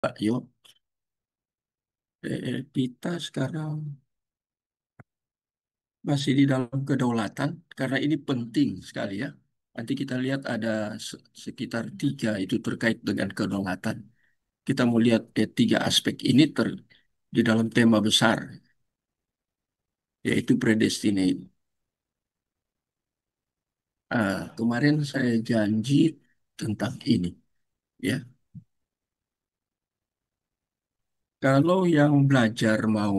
Pak Yo, kita sekarang masih di dalam kedaulatan karena ini penting sekali ya. Nanti kita lihat ada sekitar tiga itu terkait dengan kedaulatan. Kita mau lihat tiga aspek ini di dalam tema besar, yaitu predestinate. Kemarin saya janji tentang ini, ya. Kalau yang belajar mau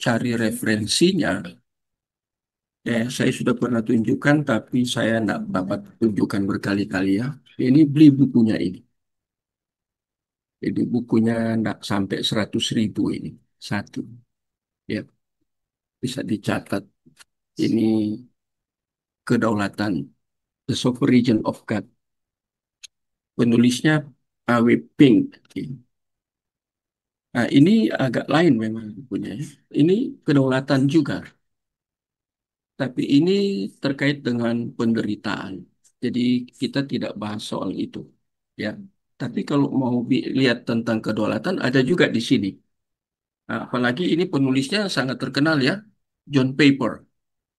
cari referensinya, saya sudah pernah tunjukkan, tapi saya tidak dapat tunjukkan berkali-kali ya. Ini beli bukunya ini. Jadi bukunya tidak sampai 100.000 ini. Satu. Ya, bisa dicatat. Ini kedaulatan. The Sovereign of God. Penulisnya A.W. Pink. Nah, ini agak lain memang bukunya, ya. Ini kedaulatan juga. Tapi ini terkait dengan penderitaan. Jadi kita tidak bahas soal itu. Ya. Tapi kalau mau lihat tentang kedaulatan, ada juga di sini. Nah, apalagi ini penulisnya sangat terkenal ya, John Paper.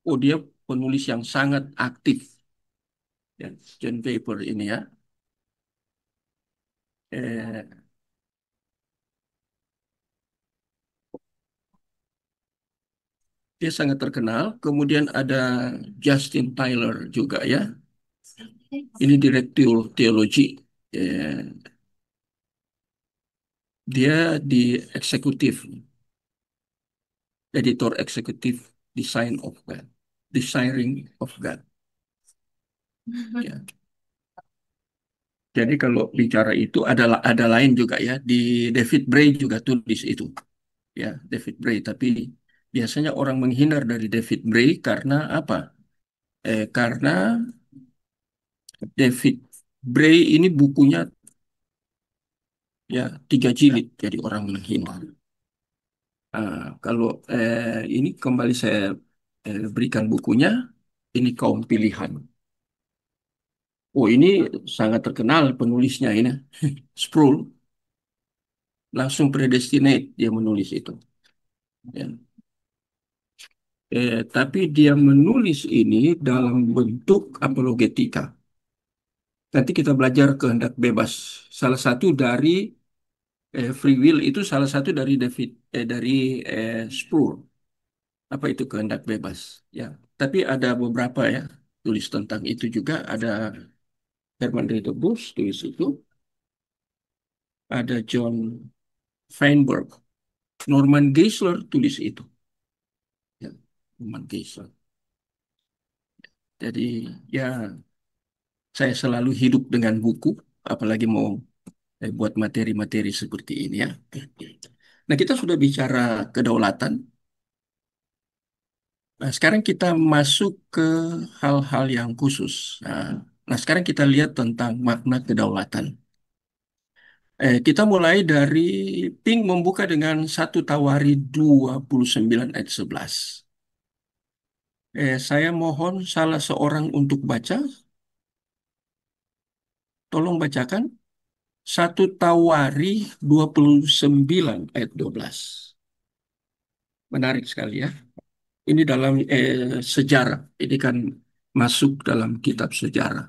Oh, dia penulis yang sangat aktif. Ya, John Paper ini ya. Eh, dia sangat terkenal. Kemudian ada Justin Tyler juga ya. Ini direktur teologi. Eh, dia di eksekutif, editor eksekutif Design of God. Desiring of God. Ya. Jadi kalau bicara itu ada lain juga ya. Di David Bray juga tulis itu. Ya, David Bray. Tapi biasanya orang menghindar dari David Bray karena apa? Karena David Bray ini bukunya ya 3 jilid, jadi orang menghindar. Kalau ini kembali saya berikan bukunya, ini kaum pilihan. Oh, ini sangat terkenal penulisnya ini, Sproul, langsung predestinate dia menulis itu. Ya. Tapi dia menulis ini dalam bentuk apologetika. Nanti kita belajar kehendak bebas. Salah satu dari free will itu salah satu dari dari Sproul. Apa itu kehendak bebas? Ya, tapi ada beberapa ya tulis tentang itu juga. Ada Herman Ridderbos tulis itu. Ada John Feinberg, Norman Geisler tulis itu. Ya, Norman Geisler. Jadi ya saya selalu hidup dengan buku, apalagi mau buat materi-materi seperti ini ya. Nah, kita sudah bicara kedaulatan. Nah, sekarang kita masuk ke hal-hal yang khusus. Nah, sekarang kita lihat tentang makna kedaulatan. Kita mulai dari Pink membuka dengan 1 Tawari 29 ayat 11. Saya mohon salah seorang untuk baca, tolong bacakan 1 Tawari 29 ayat 12. Menarik sekali ya. Ini dalam sejarah. Ini kan masuk dalam kitab sejarah.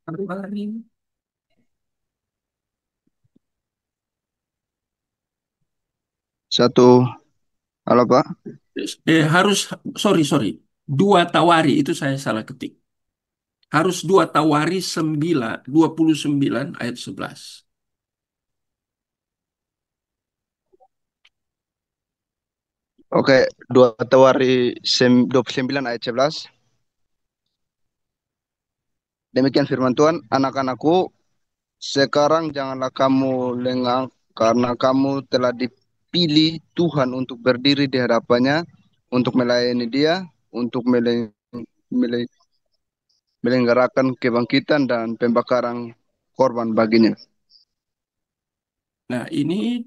Tawari. Satu, halo Pak. Harus, sorry. 2 Tawari, itu saya salah ketik. Harus 2 Tawari 29 ayat 11. Oke, 29 ayat 11. Demikian firman Tuhan, anak-anakku, sekarang janganlah kamu lengah karena kamu telah dipilih Tuhan untuk berdiri di hadapannya, untuk melayani Dia, untuk melenggarakan kebangkitan dan pembakaran korban baginya. Nah, ini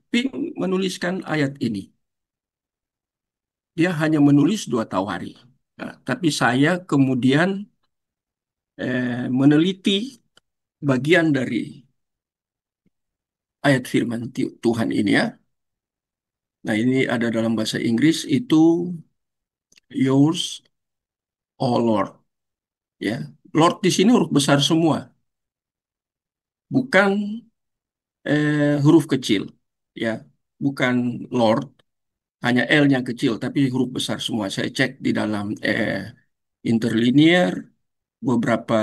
Pink menuliskan ayat ini. Dia hanya menulis 2 tawari. Nah, tapi saya kemudian meneliti bagian dari ayat firman Tuhan ini ya. Nah, ini ada dalam bahasa Inggris itu yours, O Lord. Ya, Lord di sini huruf besar semua, bukan huruf kecil. Ya, bukan Lord, hanya L-nya kecil, tapi huruf besar semua. Saya cek di dalam interlinear beberapa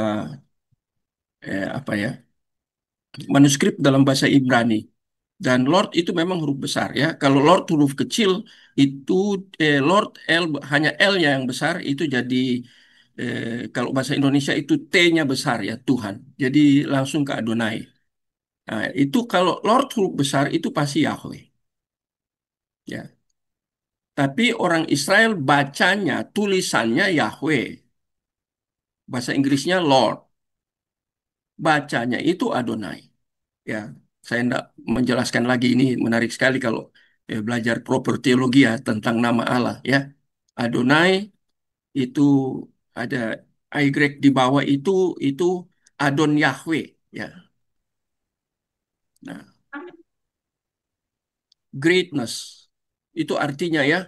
apa ya manuskrip dalam bahasa Ibrani. Dan Lord itu memang huruf besar ya. Kalau Lord huruf kecil itu Lord L hanya L-nya yang besar itu jadi kalau bahasa Indonesia itu T-nya besar ya Tuhan. Jadi langsung ke Adonai. Nah, itu kalau Lord huruf besar itu pasti Yahweh ya. Tapi orang Israel bacanya tulisannya Yahweh. Bahasa Inggrisnya Lord. Bacanya itu Adonai. Ya, saya tidak menjelaskan lagi ini menarik sekali kalau belajar proper teologi ya tentang nama Allah ya. Adonai itu ada Y di bawah itu Adon Yahweh ya. Nah, greatness itu artinya ya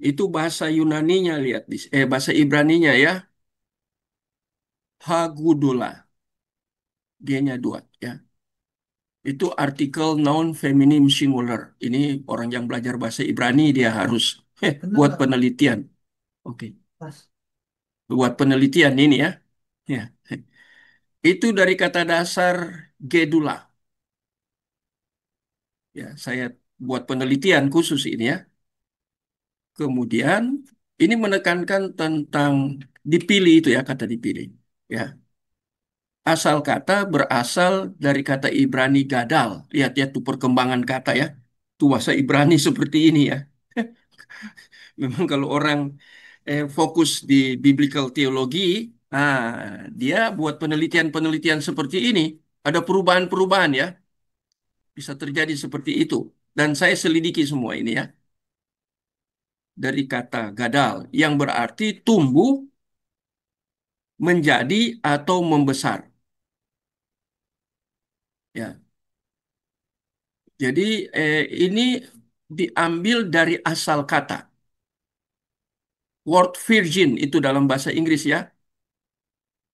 itu bahasa Yunaninya lihat di bahasa Ibraninya ya Hagudola G-nya 2 ya. Itu artikel noun feminim singular. Ini orang yang belajar bahasa Ibrani dia harus buat penelitian. Oke. Buat penelitian ini ya. Ya. Itu dari kata dasar gedula. Ya, saya buat penelitian khusus ini ya. Kemudian ini menekankan tentang dipilih itu ya kata dipilih. Ya. Asal kata berasal dari kata Ibrani gadal. Lihat ya tuh perkembangan kata ya. Tuh bahasa Ibrani seperti ini ya. Memang kalau orang fokus di biblical teologi, ah, dia buat penelitian-penelitian seperti ini. Ada perubahan-perubahan ya, bisa terjadi seperti itu. Dan saya selidiki semua ini ya, dari kata gadal, yang berarti tumbuh, menjadi, atau membesar. Ya, jadi ini diambil dari asal kata. Word virgin itu dalam bahasa Inggris ya.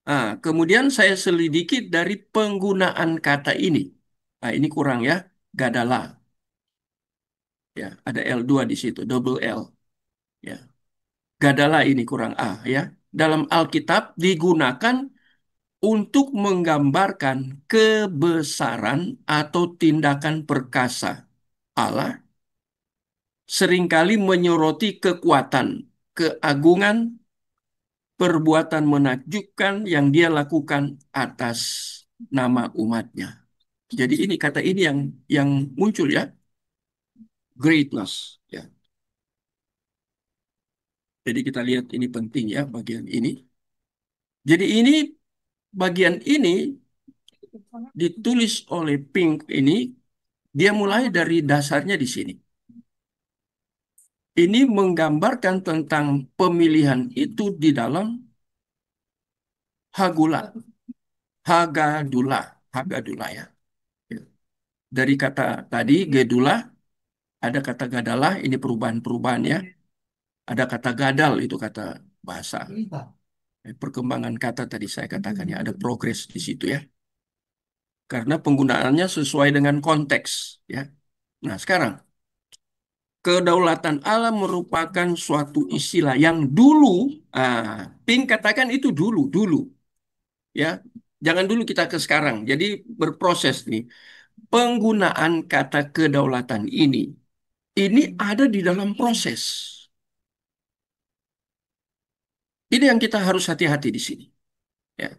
Ah, kemudian saya selidiki dari penggunaan kata ini. Nah, ini kurang ya. Gadala. Ya, ada L2 di situ, double L. Ya. Gadala ini kurang A ya. Dalam Alkitab digunakan untuk menggambarkan kebesaran atau tindakan perkasa Allah, seringkali menyoroti kekuatan, keagungan, perbuatan menakjubkan yang dia lakukan atas nama umatnya. Jadi ini kata ini yang muncul ya, greatness ya. Jadi kita lihat ini penting ya bagian ini. Jadi ini bagian ini ditulis oleh Pink ini dia mulai dari dasarnya di sini. Ini menggambarkan tentang pemilihan itu di dalam Hagula, Hagadula, Hagadula ya. Dari kata tadi Gedula, ada kata Gadalah, ini perubahan-perubahan ya. Ada kata gadal itu kata bahasa. Perkembangan kata tadi saya katakan ya ada progres di situ ya. Karena penggunaannya sesuai dengan konteks ya. Nah, sekarang kedaulatan Allah merupakan suatu istilah yang dulu Pink katakan itu dulu ya. Jangan dulu kita ke sekarang. Jadi berproses nih. Penggunaan kata kedaulatan ini ada di dalam proses. Ini yang kita harus hati-hati di sini. Ya.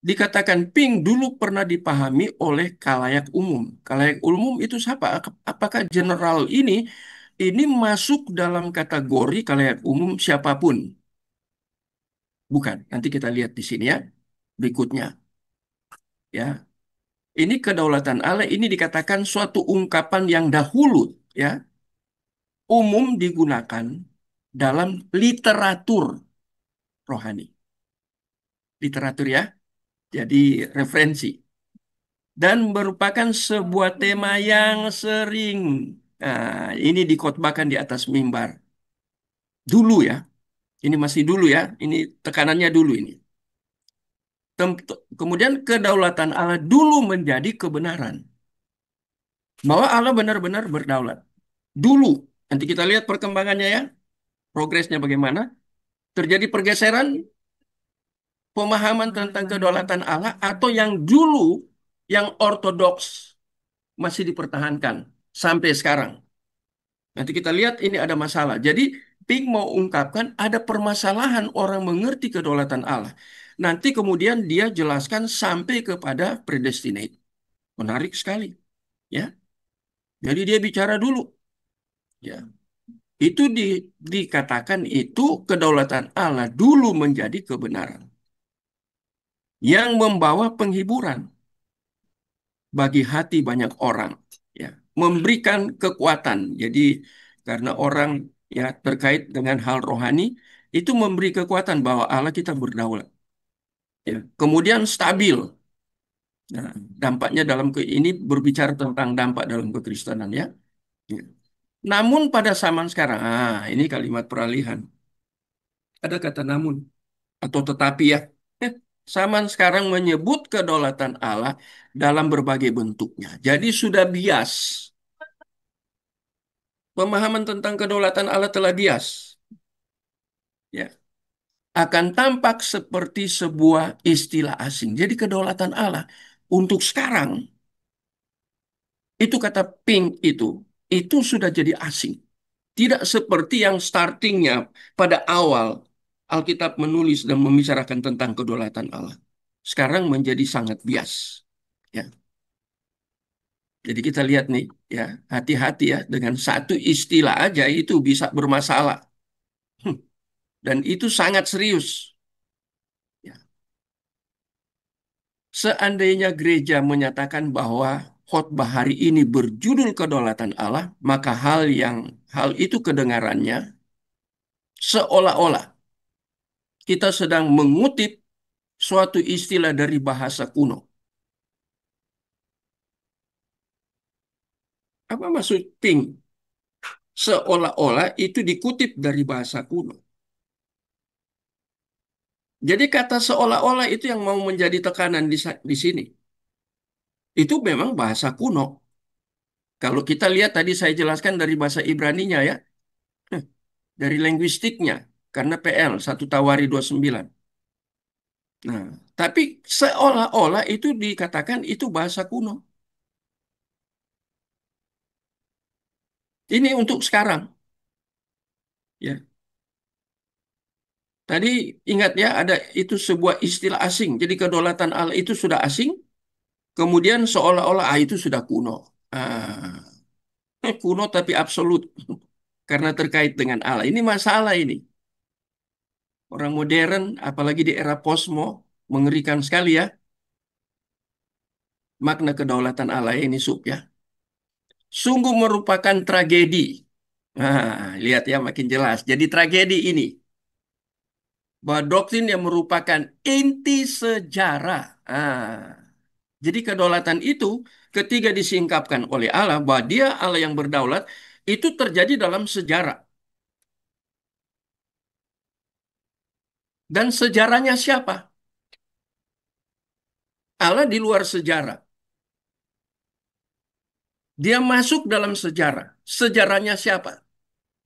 Dikatakan pink dulu pernah dipahami oleh kalayak umum. Kalayak umum itu siapa? Apakah general ini masuk dalam kategori kalayak umum siapapun? Bukan. Nanti kita lihat di sini ya. Berikutnya. Ya. Ini kedaulatan Allah ini dikatakan suatu ungkapan yang dahulu. Ya. umum digunakan dalam literatur rohani. Literatur ya, jadi referensi. Dan merupakan sebuah tema yang sering ini dikhotbahkan di atas mimbar. Dulu ya, ini masih dulu ya, ini tekanannya dulu ini. Kemudian kedaulatan Allah dulu menjadi kebenaran. Bahwa Allah benar-benar berdaulat. Dulu, nanti kita lihat perkembangannya ya, progresnya bagaimana. Terjadi pergeseran pemahaman tentang kedaulatan Allah atau yang dulu, yang ortodoks masih dipertahankan sampai sekarang. Nanti kita lihat ini ada masalah. Jadi Pink mau ungkapkan ada permasalahan orang mengerti kedaulatan Allah. Nanti kemudian dia jelaskan sampai kepada predestinate. Menarik sekali, ya. Jadi dia bicara dulu, ya. Itu dikatakan itu kedaulatan Allah dulu menjadi kebenaran yang membawa penghiburan bagi hati banyak orang, ya. Memberikan kekuatan. Jadi karena orang ya terkait dengan hal rohani itu memberi kekuatan bahwa Allah kita berdaulat, ya. Kemudian stabil. Nah, dampaknya dalam ini berbicara tentang dampak dalam kekristenan ya. Ya. Namun pada zaman sekarang, ini kalimat peralihan. Ada kata namun atau tetapi ya. Zaman sekarang menyebut kedaulatan Allah dalam berbagai bentuknya. Jadi sudah bias. Pemahaman tentang kedaulatan Allah telah bias. Ya. Akan tampak seperti sebuah istilah asing. Jadi kedaulatan Allah untuk sekarang, itu kata Pink itu sudah jadi asing. Tidak seperti yang startingnya pada awal Alkitab menulis dan membicarakan tentang kedaulatan Allah. Sekarang menjadi sangat bias. Ya. Jadi kita lihat nih, ya, hati-hati ya dengan satu istilah aja itu bisa bermasalah. Hmm, Dan itu sangat serius. Ya. Seandainya gereja menyatakan bahwa khotbah hari ini berjudul kedaulatan Allah, maka hal itu kedengarannya seolah-olah kita sedang mengutip suatu istilah dari bahasa kuno. Apa maksud Pink? Seolah-olah itu dikutip dari bahasa kuno. Jadi kata seolah-olah itu yang mau menjadi tekanan di sini. Itu memang bahasa kuno. Kalau kita lihat tadi saya jelaskan dari bahasa Ibraninya ya, dari linguistiknya, karena PL 1 Tawari 29. Nah, tapi seolah-olah itu dikatakan itu bahasa kuno. Ini untuk sekarang, ya. Tadi ingat ya ada itu sebuah istilah asing. Jadi kedaulatan Allah itu sudah asing, kemudian seolah-olah itu sudah kuno. Kuno tapi absolut karena terkait dengan Allah. Ini masalah ini. Orang modern, apalagi di era posmo, mengerikan sekali ya makna kedaulatan Allah ini sub ya. Sungguh merupakan tragedi. Lihat ya makin jelas. Jadi tragedi ini bahwa doktrin yang merupakan inti sejarah. Jadi kedaulatan itu ketika disingkapkan oleh Allah bahwa Dia Allah yang berdaulat itu terjadi dalam sejarah. Dan sejarahnya siapa? Allah di luar sejarah. Dia masuk dalam sejarah. Sejarahnya siapa?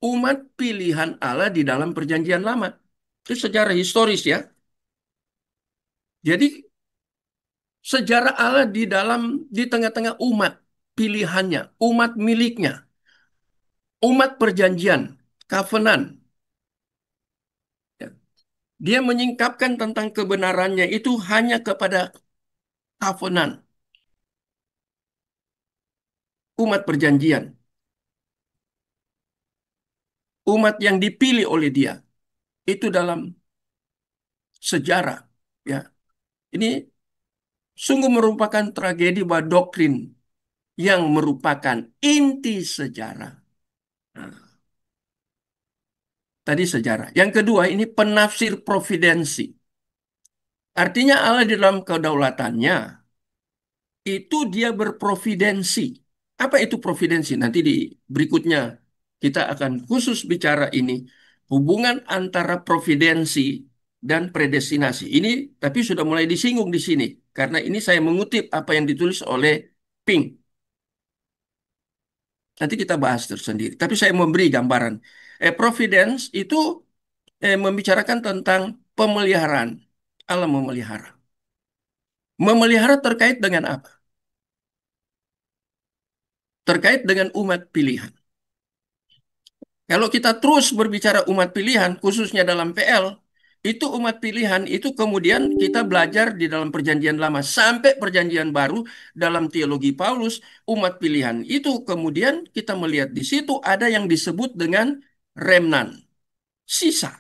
Umat pilihan Allah di dalam perjanjian lama. Itu sejarah historis ya. Jadi sejarah Allah di tengah-tengah umat pilihannya, umat miliknya, umat perjanjian, covenant. Ya. Dia menyingkapkan tentang kebenarannya itu hanya kepada covenant, umat perjanjian, umat yang dipilih oleh dia. Itu dalam sejarah. Ya, ini sungguh merupakan tragedi bahwa doktrin yang merupakan inti sejarah. Nah, Tadi sejarah. Yang kedua ini penafsir providensi. Artinya Allah di dalam kedaulatannya itu dia berprovidensi. Apa itu providensi? Nanti di berikutnya kita akan khusus bicara ini. Hubungan antara providensi dan predestinasi. Ini tapi sudah mulai disinggung di sini. Karena ini saya mengutip apa yang ditulis oleh Pink. Nanti kita bahas tersendiri. Tapi saya memberi gambaran. Providence itu membicarakan tentang pemeliharaan. Allah memelihara. Memelihara terkait dengan apa? Terkait dengan umat pilihan. Kalau kita terus berbicara umat pilihan, khususnya dalam PL, itu umat pilihan itu kemudian kita belajar di dalam perjanjian lama sampai perjanjian baru dalam teologi Paulus, umat pilihan itu kemudian kita melihat di situ ada yang disebut dengan remnan, sisa.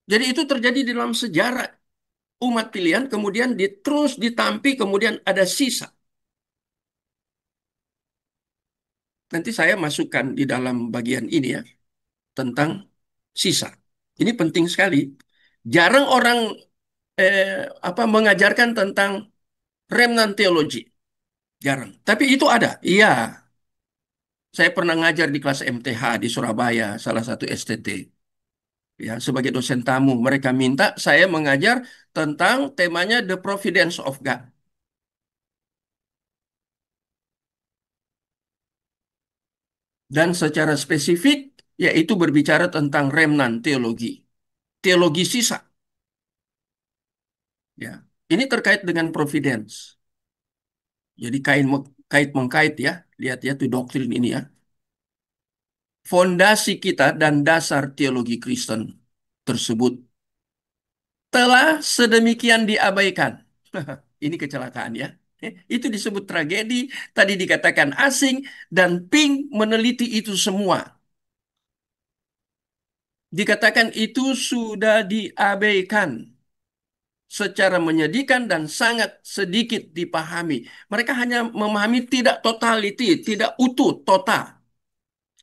Jadi itu terjadi di dalam sejarah umat pilihan, kemudian terus ditampi, kemudian ada sisa. Nanti saya masukkan di dalam bagian ini ya, tentang sisa. Ini penting sekali. Jarang orang eh, mengajarkan tentang remnant teologi. Jarang. Tapi itu ada. Iya, saya pernah ngajar di kelas MTH di Surabaya, salah satu STT. Ya, sebagai dosen tamu, mereka minta saya mengajar tentang temanya The Providence of God. Dan secara spesifik, yaitu berbicara tentang remnant teologi. Teologi sisa. Ya, ini terkait dengan providence. Jadi kait mengkait ya. Lihat ya tuh doktrin ini ya. Fondasi kita dan dasar teologi Kristen tersebut telah sedemikian diabaikan. Ini kecelakaan ya. Itu disebut tragedi, tadi dikatakan asing, dan Pink meneliti itu semua. Dikatakan itu sudah diabaikan secara menyedihkan dan sangat sedikit dipahami. Mereka hanya memahami tidak totality, tidak utuh, total.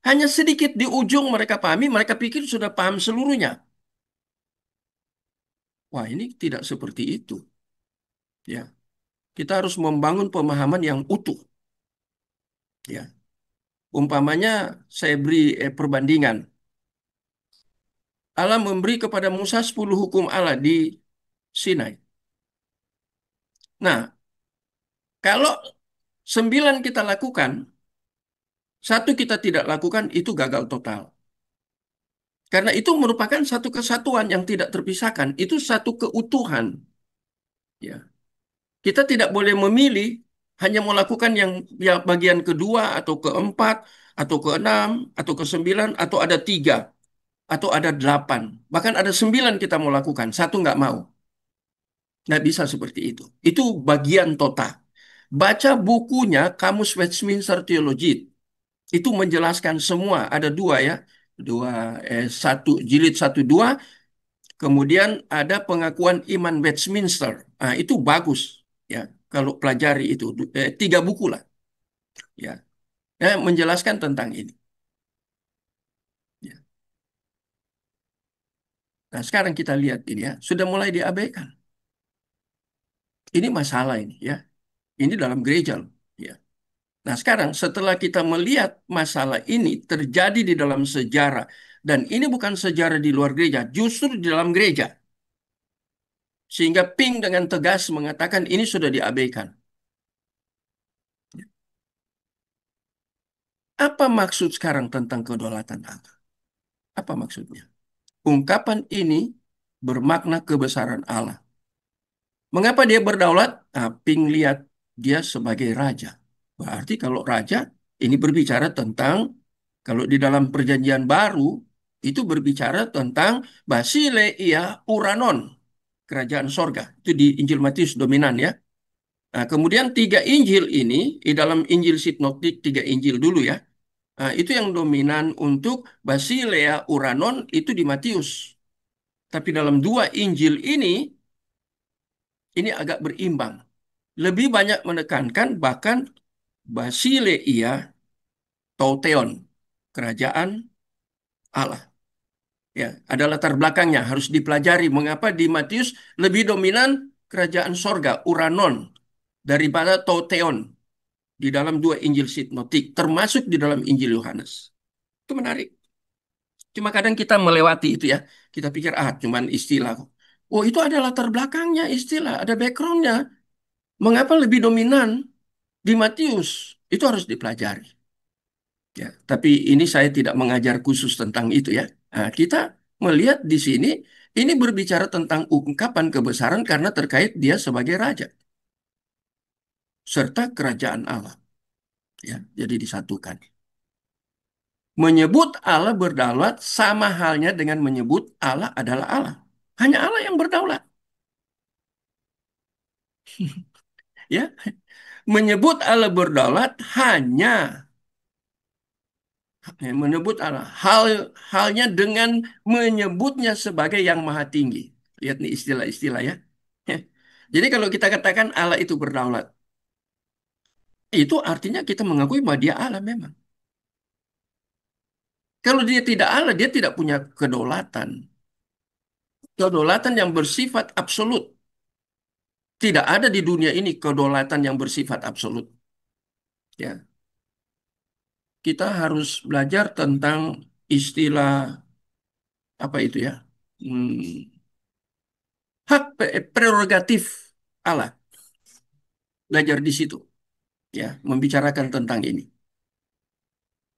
Hanya sedikit di ujung mereka pahami, mereka pikir sudah paham seluruhnya. Wah, ini tidak seperti itu, ya. Kita harus membangun pemahaman yang utuh, ya. Umpamanya saya beri perbandingan. Allah memberi kepada Musa 10 hukum Allah di Sinai. Nah, kalau 9 kita lakukan, satu kita tidak lakukan, itu gagal total. Karena itu merupakan satu kesatuan yang tidak terpisahkan. Itu satu keutuhan. Ya. Kita tidak boleh memilih hanya melakukan yang ya, bagian kedua atau keempat atau keenam atau ke-9 atau ada 3 atau ada 8. Bahkan ada 9 kita mau lakukan, satu nggak mau. Nggak bisa seperti itu. Itu bagian total. Baca bukunya Kamus Westminster Theology. Itu menjelaskan semua. Ada dua ya. Dua, satu, jilid satu dua. Kemudian ada pengakuan iman Westminster. Nah, itu bagus ya. Kalau pelajari itu 3 buku lah ya. Menjelaskan tentang ini. Ya. Nah, sekarang kita lihat ini ya, sudah mulai diabaikan. Ini masalah ini ya. Ini dalam gereja loh. Ya. Nah, sekarang setelah kita melihat masalah ini terjadi di dalam sejarah dan ini bukan sejarah di luar gereja, justru di dalam gereja. Sehingga Pink dengan tegas mengatakan ini sudah diabaikan. Apa maksud sekarang tentang kedaulatan Allah? Apa maksudnya? Ungkapan ini bermakna kebesaran Allah. Mengapa dia berdaulat? Nah, Pink lihat dia sebagai raja. Berarti kalau raja, ini berbicara tentang, kalau di dalam perjanjian baru, itu berbicara tentang Basileia Uranon, kerajaan sorga. Itu di Injil Matius dominan ya. Nah, kemudian 3 Injil ini, di dalam Injil Sinoptik, 3 Injil dulu ya. Nah, itu yang dominan untuk Basilea Uranon itu di Matius. Tapi dalam 2 Injil ini agak berimbang. Lebih banyak menekankan bahkan Basileia Tauteon, kerajaan Allah. Ya, ada latar belakangnya harus dipelajari mengapa di Matius lebih dominan kerajaan sorga, Uranon, daripada Toteon di dalam dua Injil sinoptik, termasuk di dalam Injil Yohanes. Itu menarik. Cuma kadang kita melewati itu ya. Kita pikir, cuman istilah kok. Oh, itu ada latar belakangnya istilah, ada backgroundnya. Mengapa lebih dominan di Matius? Itu harus dipelajari. Ya, tapi ini saya tidak mengajar khusus tentang itu ya. Nah, kita melihat di sini, ini berbicara tentang ungkapan kebesaran karena terkait dia sebagai raja, serta kerajaan Allah. Ya, jadi disatukan. Menyebut Allah berdaulat sama halnya dengan menyebut Allah adalah Allah. Hanya Allah yang berdaulat. Ya, menyebut Allah berdaulat hanya menyebut Allah. Halnya dengan menyebutnya sebagai yang maha tinggi. Lihat nih istilah-istilah ya. Jadi kalau kita katakan Allah itu berdaulat, itu artinya kita mengakui bahwa dia Allah memang. Kalau dia tidak Allah, dia tidak punya kedaulatan. Kedaulatan yang bersifat absolut. Tidak ada di dunia ini kedaulatan yang bersifat absolut. Ya, kita harus belajar tentang istilah apa itu ya? Hmm, prerogatif Allah. Belajar di situ, ya, membicarakan tentang ini,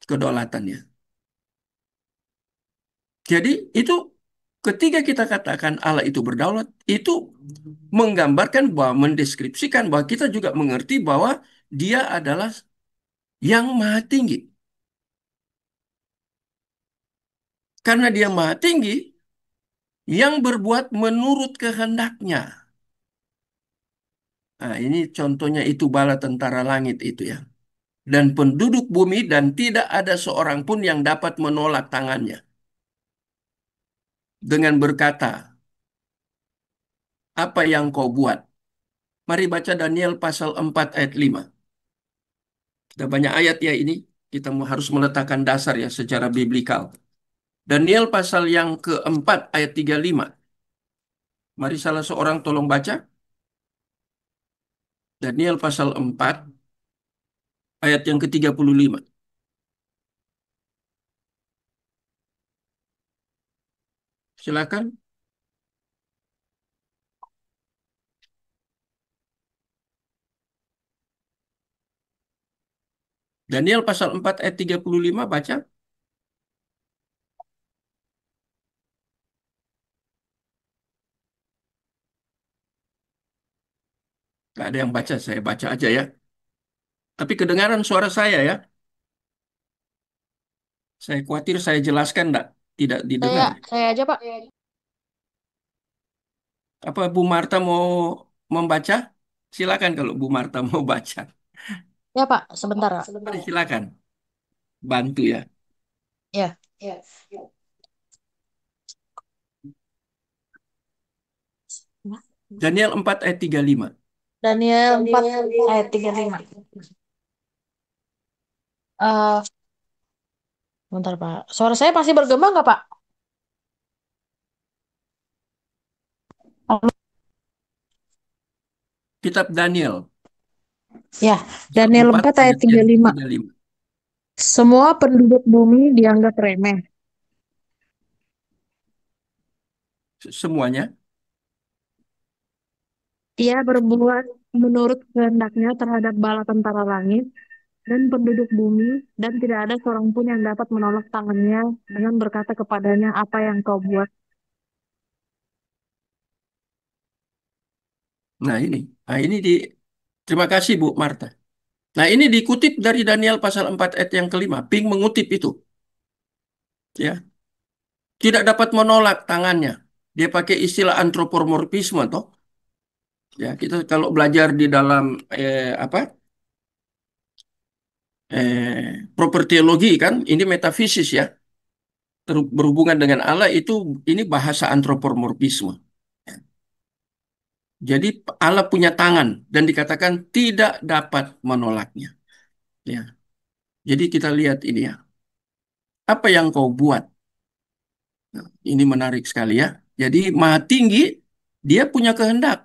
kedaulatannya. Jadi itu ketika kita katakan Allah itu berdaulat, itu menggambarkan bahwa mendeskripsikan bahwa kita juga mengerti bahwa dia adalah yang maha tinggi. Karena dia maha tinggi, yang berbuat menurut kehendaknya. Nah, ini contohnya itu bala tentara langit itu ya. Dan penduduk bumi dan tidak ada seorang pun yang dapat menolak tangannya. Dengan berkata, apa yang kau buat? Mari baca Daniel pasal 4 ayat 5. Kita banyak ayat ya ini. Kita harus meletakkan dasar ya secara biblikal. Daniel pasal yang keempat ayat 35. Mari salah seorang tolong baca. Daniel pasal 4 ayat yang ke-35. Silakan. Daniel pasal 4 ayat 35 baca. Gak ada yang baca, saya baca aja ya. Tapi kedengaran suara saya ya. Saya khawatir saya jelaskan enggak, tidak Saya didengar. saya aja, Pak. Apa Bu Marta mau membaca? Silakan kalau Bu Marta mau baca. Ya, Pak, sebentar, Pak. Mari silakan. Bantu ya. Ya. Daniel 4 ayat 35. Daniel 4 ayat 35. Eh, bentar, Pak. Suara saya masih bergema nggak, Pak? Kitab Daniel Ya, pasal Daniel 4 4 ayat ayat yang 35. 35. Semua penduduk bumi dianggap remeh. Semuanya. Ia berbuat menurut kehendaknya terhadap bala tentara langit dan penduduk bumi, dan tidak ada seorang pun yang dapat menolak tangannya dengan berkata kepadanya, apa yang kau buat? Nah ini. Nah ini terima kasih Bu Marta. Nah ini dikutip dari Daniel pasal 4 ayat yang kelima. Ping mengutip itu. Ya. Tidak dapat menolak tangannya. Dia pakai istilah antropomorfisme toh. Ya, kita kalau belajar di dalam apa? Propertiologi kan, ini metafisis ya. Berhubungan dengan Allah itu ini bahasa antropomorfisme. Ya. Jadi Allah punya tangan dan dikatakan tidak dapat menolaknya. Ya. Jadi kita lihat ini ya. Apa yang kau buat? Nah, ini menarik sekali ya. Jadi Maha Tinggi, dia punya kehendak.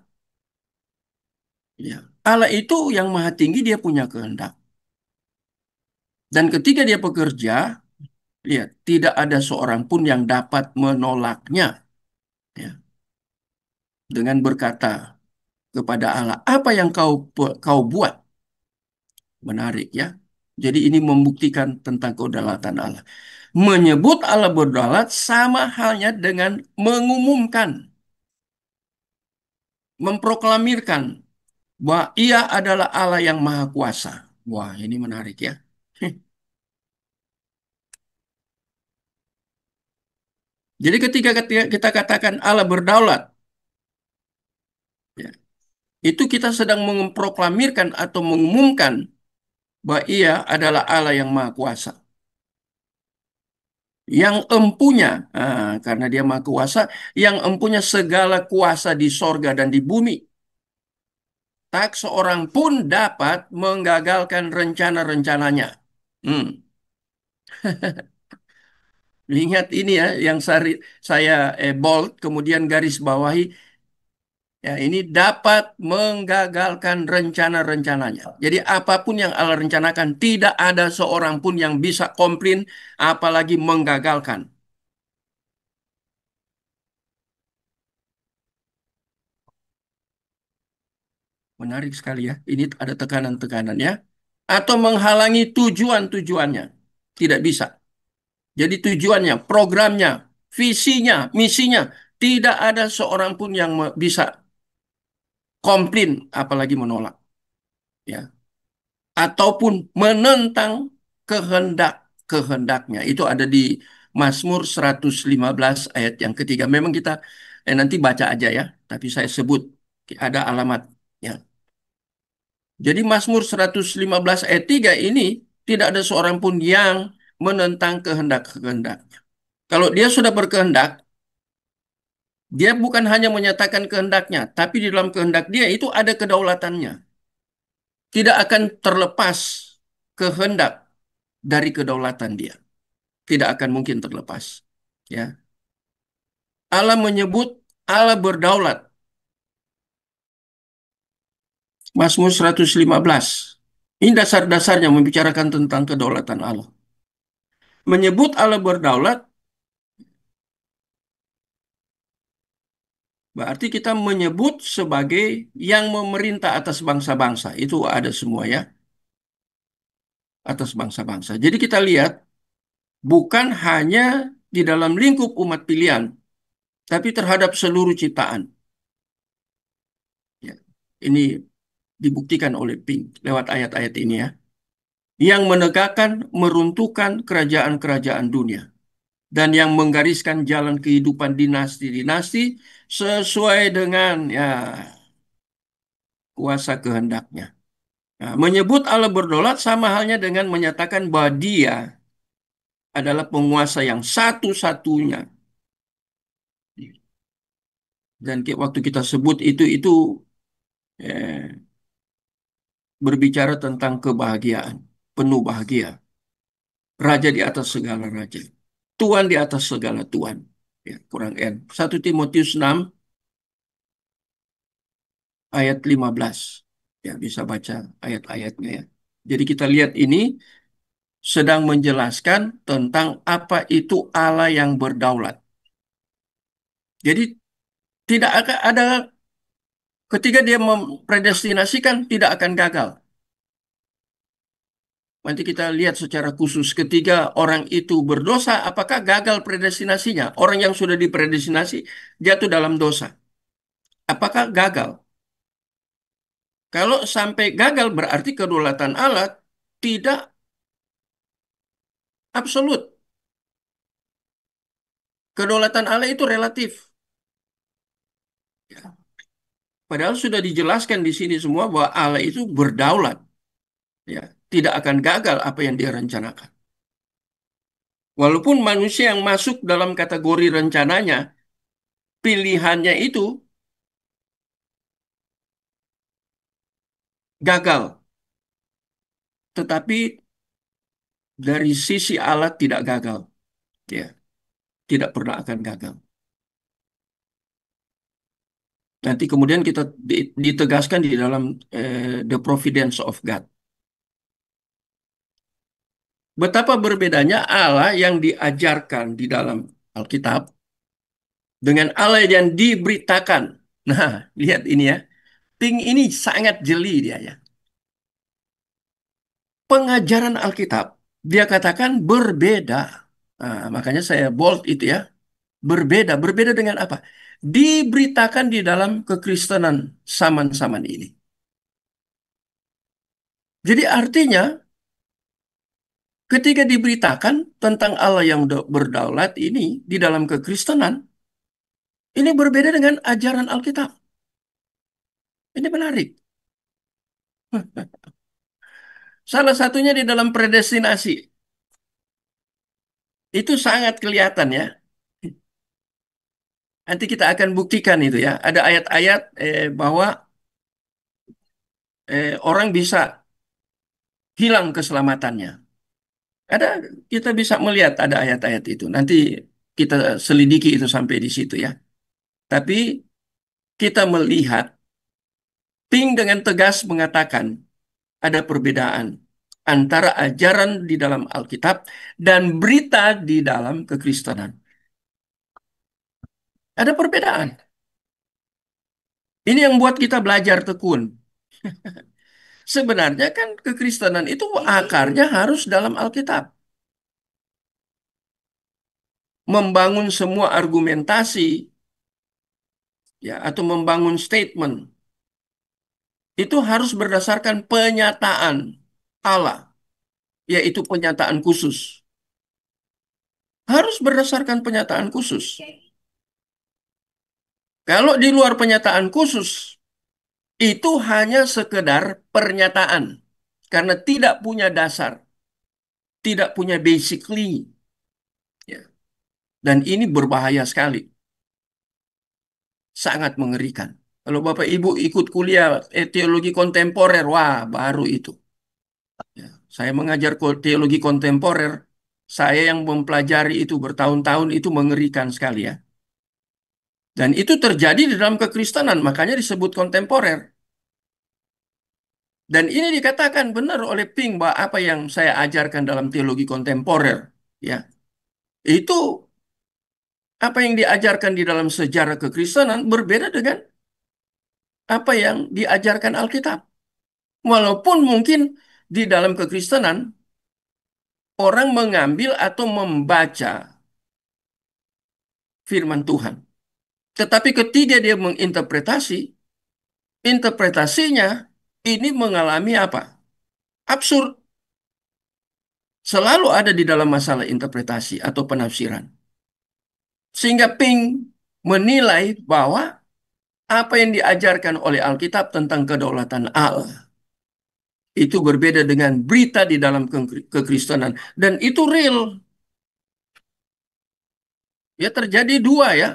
Ya. Allah itu yang Maha Tinggi, dia punya kehendak. Dan ketika dia bekerja, lihat, tidak ada seorang pun yang dapat menolaknya. Ya. Dengan berkata kepada Allah, apa yang kau buat? Menarik ya. Jadi ini membuktikan tentang kedaulatan Allah. Menyebut Allah berdaulat sama halnya dengan mengumumkan, memproklamirkan bahwa Ia adalah Allah yang Maha Kuasa. Wah, ini menarik ya. Jadi ketika kita katakan Allah berdaulat, ya, itu kita sedang memproklamirkan atau mengumumkan bahwa Ia adalah Allah yang Maha Kuasa. Yang empunya, karena Dia Maha Kuasa, yang empunya segala kuasa di sorga dan di bumi. Tak seorang pun dapat menggagalkan rencana-rencananya. Hmm. Ingat ini ya, yang saya bold, kemudian garis bawahi. Ya, ini dapat menggagalkan rencana-rencananya. Jadi apapun yang Allah rencanakan, tidak ada seorang pun yang bisa komplain, apalagi menggagalkan. Menarik sekali ya. Ini ada tekanan-tekanan ya. Atau menghalangi tujuan-tujuannya. Tidak bisa. Jadi tujuannya, programnya, visinya, misinya, tidak ada seorang pun yang bisa komplain, apalagi menolak. Ya. Ataupun menentang kehendaknya. Itu ada di Mazmur 115 ayat yang ketiga. Memang kita nanti baca aja ya, tapi saya sebut ada alamatnya. Jadi Mazmur 115 ayat 3 ini tidak ada seorang pun yang menentang kehendaknya. Kalau dia sudah berkehendak, dia bukan hanya menyatakan kehendaknya, tapi di dalam kehendak dia itu ada kedaulatannya. Tidak akan terlepas kehendak dari kedaulatan dia. Tidak akan mungkin terlepas. Ya. Allah menyebut Allah berdaulat. Mazmur 115. Ini dasar-dasarnya membicarakan tentang kedaulatan Allah. Menyebut Allah berdaulat berarti kita menyebut sebagai yang memerintah atas bangsa-bangsa. Itu ada semua ya, atas bangsa-bangsa. Jadi kita lihat bukan hanya di dalam lingkup umat pilihan, tapi terhadap seluruh ciptaan. Ya. Ini dibuktikan oleh Pink lewat ayat-ayat ini ya. Yang menegakkan, meruntuhkan kerajaan-kerajaan dunia. Dan yang menggariskan jalan kehidupan dinasti-dinasti sesuai dengan ya kuasa kehendaknya. Nah, menyebut Allah berdaulat sama halnya dengan menyatakan bahwa Dia adalah penguasa yang satu-satunya. Dan waktu kita sebut itu eh, berbicara tentang kebahagiaan, penuh bahagia. Raja di atas segala raja. Tuhan di atas segala Tuhan. Ya, kurang N. 1 Timotius 6 ayat 15. Ya, bisa baca ayat-ayatnya ya. Jadi kita lihat ini sedang menjelaskan tentang apa itu Allah yang berdaulat. Jadi tidak akan ada ketika dia mempredestinasikan tidak akan gagal. Nanti kita lihat secara khusus ketika orang itu berdosa, apakah gagal predestinasinya? Orang yang sudah dipredestinasi jatuh dalam dosa. Apakah gagal? Kalau sampai gagal berarti kedaulatan Allah tidak absolut. Kedaulatan Allah itu relatif. Ya. Padahal sudah dijelaskan di sini semua bahwa Allah itu berdaulat. Ya. Tidak akan gagal apa yang dia rencanakan. Walaupun manusia yang masuk dalam kategori rencananya, pilihannya itu gagal. Tetapi dari sisi Allah tidak gagal. Ya. tidak pernah akan gagal. Nanti kemudian kita ditegaskan di dalam the providence of God. Betapa berbedanya Allah yang diajarkan di dalam Alkitab dengan Allah yang diberitakan. Nah, lihat ini ya. Ping ini sangat jeli dia ya. Pengajaran Alkitab, dia katakan berbeda. Nah, makanya saya bold itu ya. Berbeda. Berbeda dengan apa? Diberitakan di dalam kekristenan zaman-zaman ini. Jadi artinya ketika diberitakan tentang Allah yang berdaulat ini di dalam kekristenan, ini berbeda dengan ajaran Alkitab. Ini menarik. Salah satunya di dalam predestinasi. Itu sangat kelihatan ya. Nanti kita akan buktikan itu ya. Ada ayat-ayat bahwa orang bisa hilang keselamatannya. Ada, kita bisa melihat ada ayat-ayat itu. Nanti kita selidiki itu sampai di situ ya. Tapi kita melihat Ping dengan tegas mengatakan ada perbedaan antara ajaran di dalam Alkitab dan berita di dalam kekristenan. Ada perbedaan. Ini yang buat kita belajar tekun. Sebenarnya kan kekristenan itu akarnya harus dalam Alkitab. Membangun semua argumentasi ya atau membangun statement itu harus berdasarkan penyataan Allah, yaitu penyataan khusus. Harus berdasarkan penyataan khusus. Kalau di luar penyataan khusus, itu hanya sekedar pernyataan karena tidak punya dasar, tidak punya basically. Ya. Dan ini berbahaya sekali, sangat mengerikan. Kalau Bapak Ibu ikut kuliah teologi kontemporer, wah baru itu. Ya. Saya mengajar teologi kontemporer, saya yang mempelajari itu bertahun-tahun itu mengerikan sekali ya. Dan itu terjadi di dalam kekristenan, makanya disebut kontemporer. Dan ini dikatakan benar oleh Ping bahwa apa yang saya ajarkan dalam teologi kontemporer, ya, itu apa yang diajarkan di dalam sejarah kekristenan berbeda dengan apa yang diajarkan Alkitab. Walaupun mungkin di dalam kekristenan orang mengambil atau membaca firman Tuhan. Tetapi ketika dia menginterpretasi, interpretasinya ini mengalami apa? Absurd. Selalu ada di dalam masalah interpretasi atau penafsiran. Sehingga Ping menilai bahwa apa yang diajarkan oleh Alkitab tentang kedaulatan Allah itu berbeda dengan berita di dalam kekristenan. Dan itu real. Ya terjadi dua ya.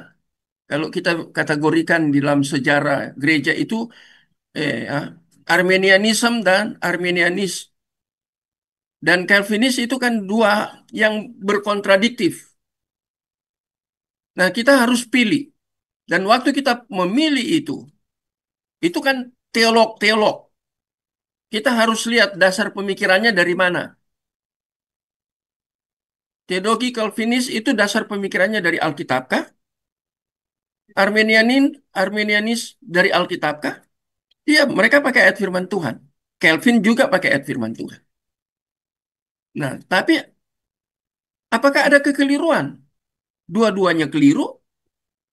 Kalau kita kategorikan di dalam sejarah gereja itu ya, Arminianism dan Arminianis dan Calvinis itu kan dua yang berkontradiktif. Nah, kita harus pilih. Dan waktu kita memilih itu kan teolog-teolog. Kita harus lihat dasar pemikirannya dari mana. Teologi Calvinis itu dasar pemikirannya dari Alkitab kah? Arminianis dari Alkitab kah? Iya, mereka pakai ayat firman Tuhan. Calvin juga pakai ayat firman Tuhan. Nah, tapi apakah ada kekeliruan? Dua-duanya keliru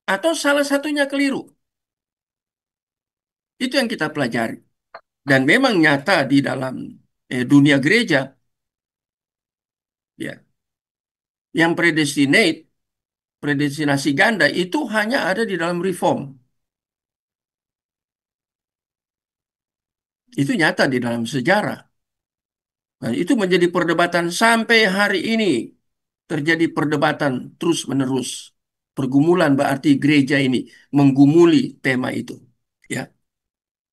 atau salah satunya keliru? Itu yang kita pelajari. Dan memang nyata di dalam dunia gereja, ya, yang predestinasi ganda itu hanya ada di dalam reform. Itu nyata di dalam sejarah. Dan itu menjadi perdebatan sampai hari ini. Terjadi perdebatan terus-menerus. Pergumulan berarti gereja ini menggumuli tema itu. Ya.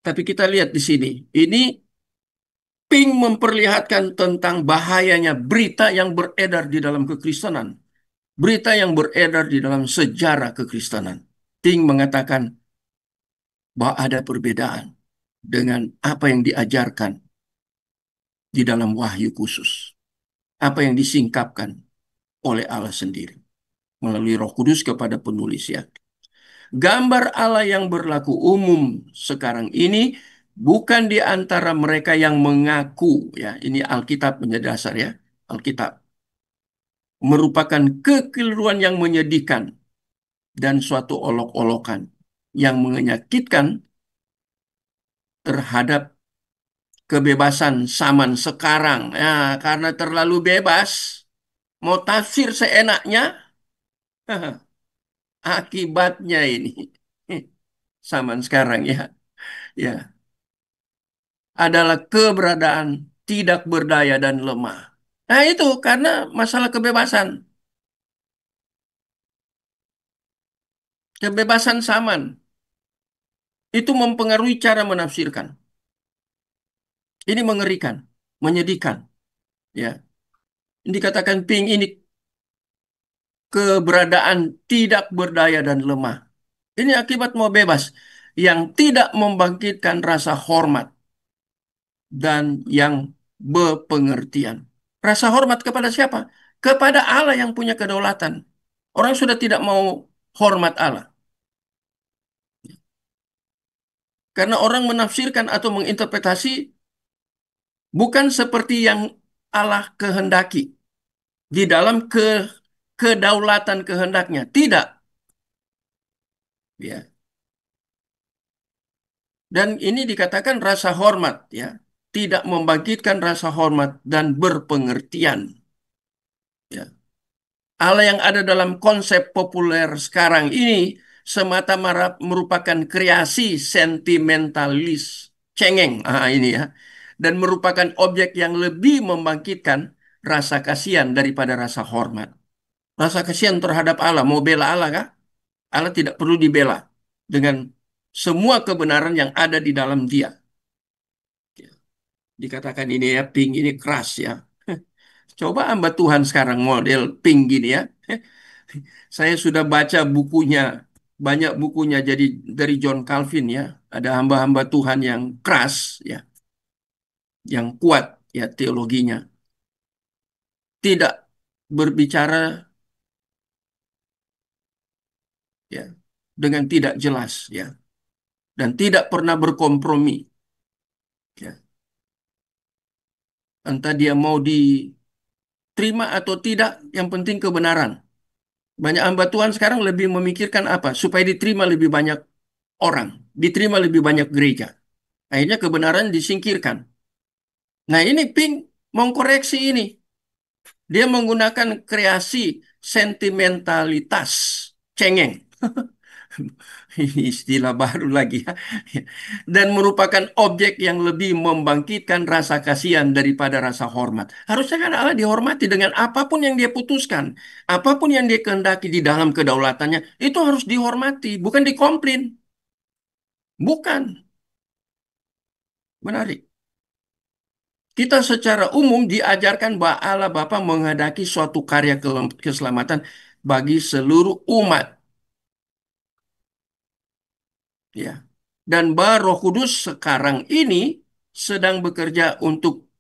Tapi kita lihat di sini. Ini Ping memperlihatkan tentang bahayanya berita yang beredar di dalam kekristenan. Berita yang beredar di dalam sejarah kekristenan. Ting mengatakan bahwa ada perbedaan dengan apa yang diajarkan di dalam wahyu khusus. Apa yang disingkapkan oleh Allah sendiri melalui Roh Kudus kepada penulis ya. Gambar Allah yang berlaku umum sekarang ini bukan di antara mereka yang mengaku ya. Ini Alkitab menjadi dasar ya. Alkitab merupakan kekeliruan yang menyedihkan dan suatu olok-olokan yang menyakitkan terhadap kebebasan zaman sekarang. Ya, karena terlalu bebas, mau tafsir seenaknya, akibatnya ini zaman sekarang ya, ya adalah keberadaan tidak berdaya dan lemah. Nah, itu karena masalah kebebasan, kebebasan zaman itu mempengaruhi cara menafsirkan. Ini mengerikan, menyedihkan, ya. Ini dikatakan ping ini keberadaan tidak berdaya dan lemah. Ini akibat mau bebas yang tidak membangkitkan rasa hormat dan yang berpengertian. Rasa hormat kepada siapa? Kepada Allah yang punya kedaulatan. Orang sudah tidak mau hormat Allah. Karena orang menafsirkan atau menginterpretasi bukan seperti yang Allah kehendaki di dalam kedaulatan kehendaknya. Tidak. Ya. Dan ini dikatakan rasa hormat, ya. Tidak membangkitkan rasa hormat dan berpengertian. Ya. Allah yang ada dalam konsep populer sekarang ini semata-mata merupakan kreasi sentimentalis, cengeng, ini ya, dan merupakan objek yang lebih membangkitkan rasa kasihan daripada rasa hormat. Rasa kasihan terhadap Allah, mau bela Allah kah? Allah tidak perlu dibela dengan semua kebenaran yang ada di dalam Dia. Dikatakan ini ya, pink ini keras ya. Coba hamba Tuhan sekarang model pink gini ya. Saya sudah baca bukunya, banyak bukunya jadi dari John Calvin ya. Ada hamba-hamba Tuhan yang keras ya, yang kuat ya teologinya. Tidak berbicara ya dengan tidak jelas ya dan tidak pernah berkompromi ya. Entah dia mau diterima atau tidak, yang penting kebenaran. Banyak hamba Tuhan sekarang lebih memikirkan apa? Supaya diterima lebih banyak orang, diterima lebih banyak gereja. Akhirnya kebenaran disingkirkan. Nah, ini Pink mengkoreksi ini. Dia menggunakan kreasi sentimentalitas, cengeng. Ini istilah baru lagi ya. Dan merupakan objek yang lebih membangkitkan rasa kasihan daripada rasa hormat. Harusnya kan Allah dihormati dengan apapun yang dia putuskan. Apapun yang dia kehendaki di dalam kedaulatannya, itu harus dihormati, bukan dikomplain. Bukan. Menarik. Kita secara umum diajarkan bahwa Allah Bapa menghendaki suatu karya keselamatan bagi seluruh umat. Ya. Dan bahwa Roh Kudus sekarang ini sedang bekerja untuk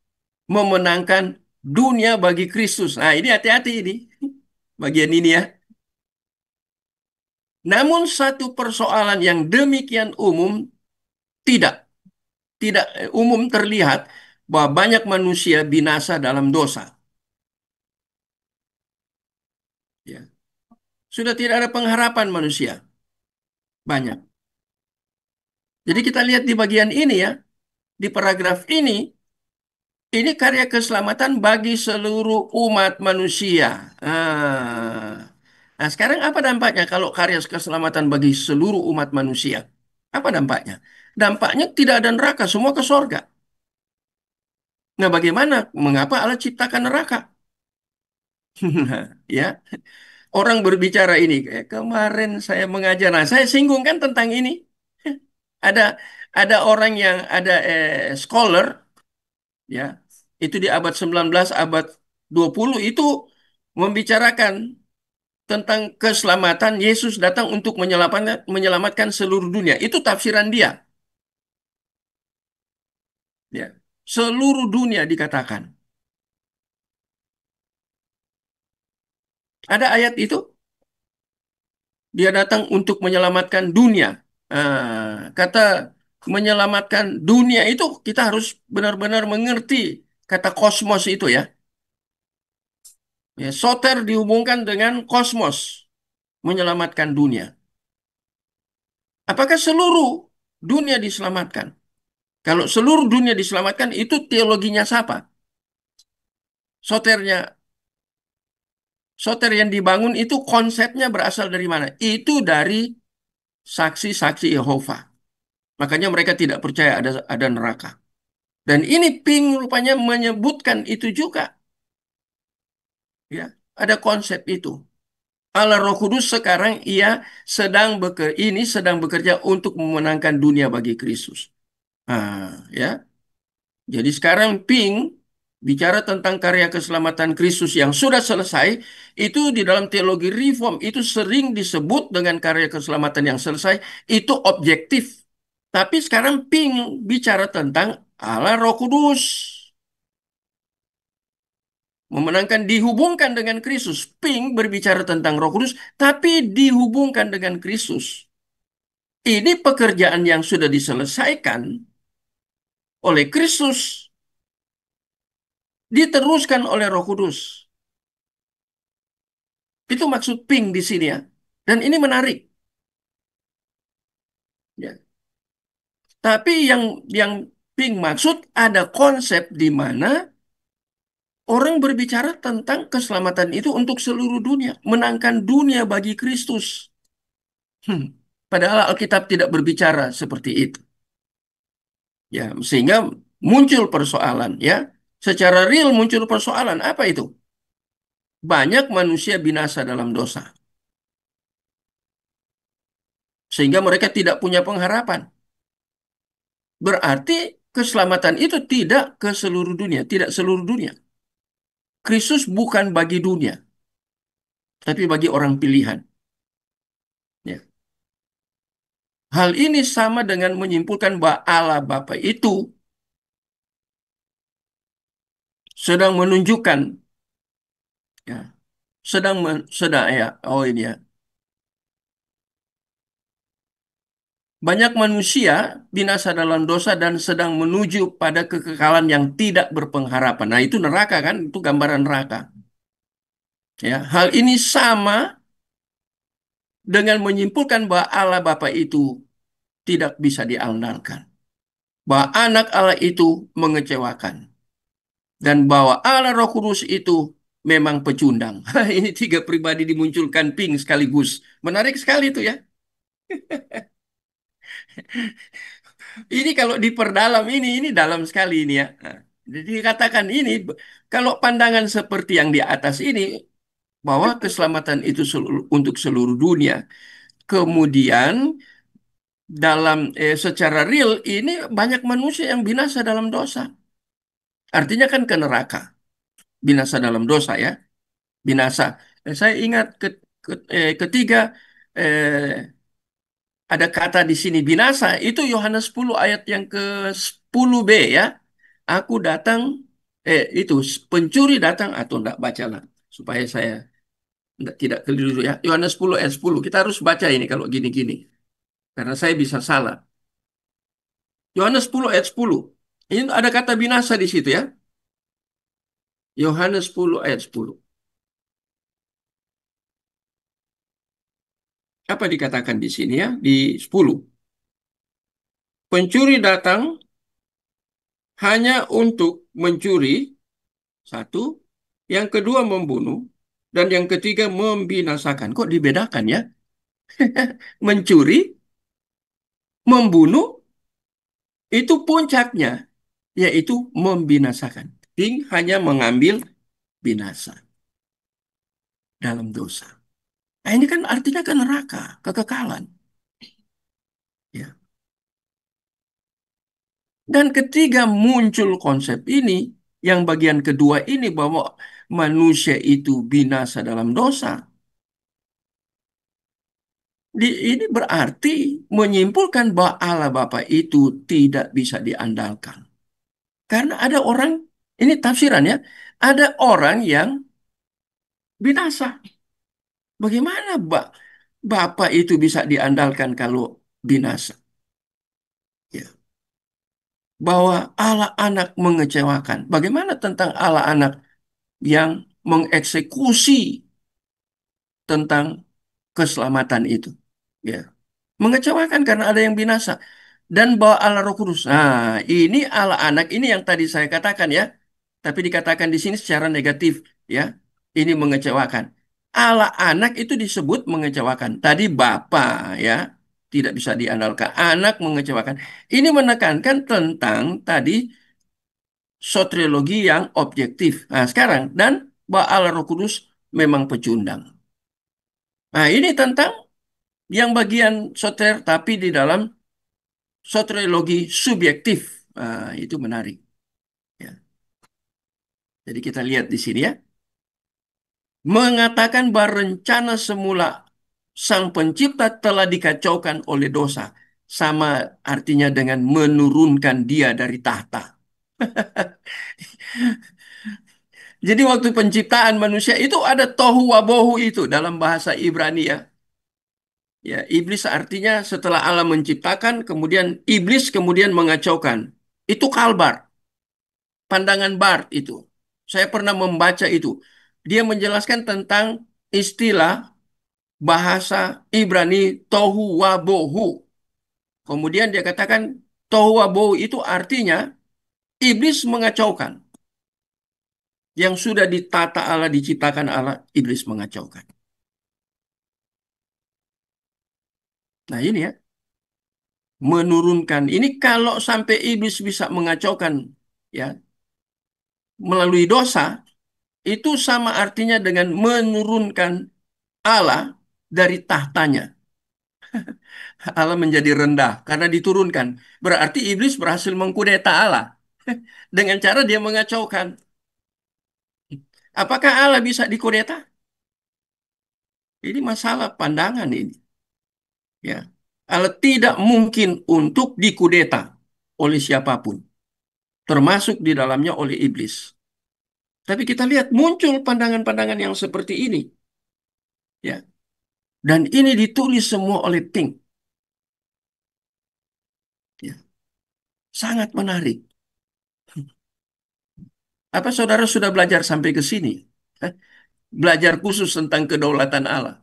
memenangkan dunia bagi Kristus. Nah, ini hati-hati ini. Bagian ini ya. Namun satu persoalan yang demikian umum tidak tidak umum terlihat bahwa banyak manusia binasa dalam dosa. Ya. Sudah tidak ada pengharapan manusia. Banyak. Jadi kita lihat di bagian ini ya, di paragraf ini karya keselamatan bagi seluruh umat manusia. Nah, sekarang apa dampaknya kalau karya keselamatan bagi seluruh umat manusia? Apa dampaknya? Dampaknya tidak ada neraka, semua ke sorga. Nah, bagaimana? Mengapa Allah ciptakan neraka? Ya, orang berbicara ini. Kemarin saya mengajar, nah saya singgung kan tentang ini. Ada ada orang yang ada scholar ya itu di abad 19 abad 20 itu membicarakan tentang keselamatan, Yesus datang untuk menyelamatkan seluruh dunia. Itu tafsiran dia. Ya. Seluruh dunia dikatakan. Ada ayat itu, dia datang untuk menyelamatkan dunia. Kata menyelamatkan dunia itu kita harus benar-benar mengerti kata kosmos itu ya. Ya, soter dihubungkan dengan kosmos, menyelamatkan dunia. Apakah seluruh dunia diselamatkan? Kalau seluruh dunia diselamatkan, itu teologinya siapa? Soternya, soter yang dibangun itu konsepnya berasal dari mana? Itu dari saksi-saksi Yehova. Makanya mereka tidak percaya ada neraka. Dan ini Pink rupanya menyebutkan itu juga. Ya, ada konsep itu. Allah Roh Kudus sekarang ini sedang bekerja untuk memenangkan dunia bagi Kristus. Ya. Jadi sekarang Pink bicara tentang karya keselamatan Kristus yang sudah selesai, itu di dalam teologi reform itu sering disebut dengan karya keselamatan yang selesai, itu objektif. Tapi sekarang Pink bicara tentang Allah Roh Kudus. Memenangkan dihubungkan dengan Kristus. Pink berbicara tentang Roh Kudus, tapi dihubungkan dengan Kristus. Ini pekerjaan yang sudah diselesaikan oleh Kristus, diteruskan oleh Roh Kudus. Itu maksud Pink di sini ya. Dan ini menarik. Ya. Tapi yang Pink maksud ada konsep di mana orang berbicara tentang keselamatan itu untuk seluruh dunia, menangkan dunia bagi Kristus. Padahal Alkitab tidak berbicara seperti itu. Ya, sehingga muncul persoalan ya. Secara real muncul persoalan apa itu? Banyak manusia binasa dalam dosa. Sehingga mereka tidak punya pengharapan. Berarti keselamatan itu tidak ke seluruh dunia, tidak seluruh dunia. Kristus bukan bagi dunia, tapi bagi orang pilihan. Ya. Hal ini sama dengan menyimpulkan bahwa Allah Bapa itu sedang menunjukkan, ya, sedang ya, oh ini ya, banyak manusia binasa dalam dosa dan sedang menuju pada kekekalan yang tidak berpengharapan. Nah, itu neraka kan? Itu gambaran neraka. Ya, hal ini sama dengan menyimpulkan bahwa Allah Bapa itu tidak bisa diandalkan. Bahwa anak Allah itu mengecewakan. Dan bahwa Allah Roh Kudus itu memang pecundang. Ini tiga pribadi dimunculkan Pink sekaligus. Menarik sekali itu ya. Ini kalau diperdalam ini dalam sekali ini ya. Nah, jadi dikatakan ini, kalau pandangan seperti yang di atas ini, bahwa keselamatan itu untuk seluruh dunia. Kemudian secara real ini banyak manusia yang binasa dalam dosa. Artinya kan ke neraka. Binasa dalam dosa ya. Binasa. Saya ingat ketiga eh, ada kata di sini binasa, itu Yohanes 10 ayat yang ke-10b ya. Aku datang, itu pencuri datang atau enggak bacalah supaya saya tidak keliru ya. Yohanes 10 ayat 10. Kita harus baca ini kalau gini-gini karena saya bisa salah. Yohanes 10 ayat 10. Ini ada kata binasa di situ ya. Yohanes 10 ayat 10. Apa dikatakan di sini ya? Di 10. Pencuri datang hanya untuk mencuri, satu, yang kedua membunuh, dan yang ketiga membinasakan. Kok dibedakan ya? Mencuri, membunuh, itu puncaknya, yaitu membinasakan. King hanya mengambil binasa dalam dosa. Nah, ini kan artinya ke neraka, kekekalan. Ya. Dan ketika muncul konsep ini, yang bagian kedua ini bahwa manusia itu binasa dalam dosa, Ini berarti menyimpulkan bahwa Allah Bapa itu tidak bisa diandalkan. Karena ada orang, ini tafsiran ya, ada orang yang binasa. Bagaimana Bapa itu bisa diandalkan kalau binasa? Ya. Bahwa Allah anak mengecewakan. Bagaimana tentang Allah anak yang mengeksekusi tentang keselamatan itu? Ya. Mengecewakan karena ada yang binasa. Dan bawa Allah Roh Kudus. Nah, ini Allah anak ini yang tadi saya katakan ya. Tapi dikatakan di sini secara negatif ya. Ini mengecewakan. Allah anak itu disebut mengecewakan. Tadi Bapa ya tidak bisa diandalkan. Anak mengecewakan. Ini menekankan tentang tadi soteriologi yang objektif. Nah, sekarang dan bahwa Allah Roh Kudus memang pecundang. Nah, ini tentang yang bagian soter tapi di dalam soteriologi subjektif. Nah, itu menarik. Ya. Jadi kita lihat di sini ya. Mengatakan bahwa rencana semula Sang Pencipta telah dikacaukan oleh dosa. Sama artinya dengan menurunkan dia dari tahta. Jadi waktu penciptaan manusia itu ada tohu wabohu itu dalam bahasa Ibrani ya. Ya, iblis artinya setelah Allah menciptakan, kemudian iblis kemudian mengacaukan. Itu kalbar. Pandangan Barth itu. Saya pernah membaca itu. Dia menjelaskan tentang istilah bahasa Ibrani tohu wabohu. Kemudian dia katakan tohu wabohu itu artinya iblis mengacaukan. Yang sudah ditata Allah, diciptakan Allah, iblis mengacaukan. Nah ini ya, menurunkan. Ini kalau sampai iblis bisa mengacaukan ya melalui dosa, itu sama artinya dengan menurunkan Allah dari tahtanya. Allah menjadi rendah karena diturunkan. Berarti iblis berhasil mengkudeta Allah dengan cara dia mengacaukan. Apakah Allah bisa dikudeta? Ini masalah pandangan ini. Ya, Allah tidak mungkin untuk dikudeta oleh siapapun, termasuk di dalamnya oleh iblis. Tapi kita lihat muncul pandangan-pandangan yang seperti ini. Ya, dan ini ditulis semua oleh Pink. Ya, sangat menarik. Apa saudara sudah belajar sampai ke sini? Hah? Belajar khusus tentang kedaulatan Allah.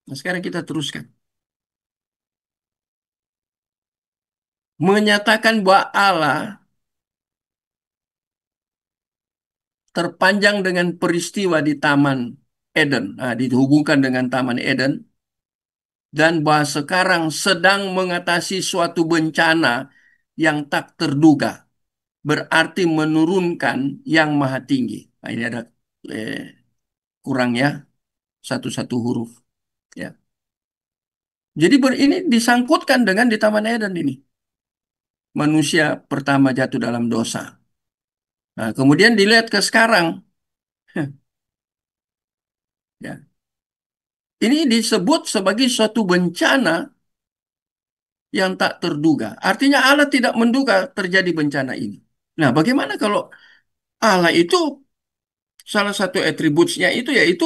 Nah, sekarang kita teruskan. Menyatakan bahwa Allah terpanjang dengan peristiwa di Taman Eden. Nah, dihubungkan dengan Taman Eden. Dan bahwa sekarang sedang mengatasi suatu bencana yang tak terduga. Berarti menurunkan yang maha tinggi. Nah, ini ada eh, kurangnya satu-satu huruf. Ya. Jadi ini disangkutkan dengan di Taman Eden ini. Manusia pertama jatuh dalam dosa. Nah, kemudian dilihat ke sekarang. Ya. Ini disebut sebagai suatu bencana yang tak terduga. Artinya Allah tidak menduga terjadi bencana ini. Nah, bagaimana kalau Allah itu salah satu atributnya itu yaitu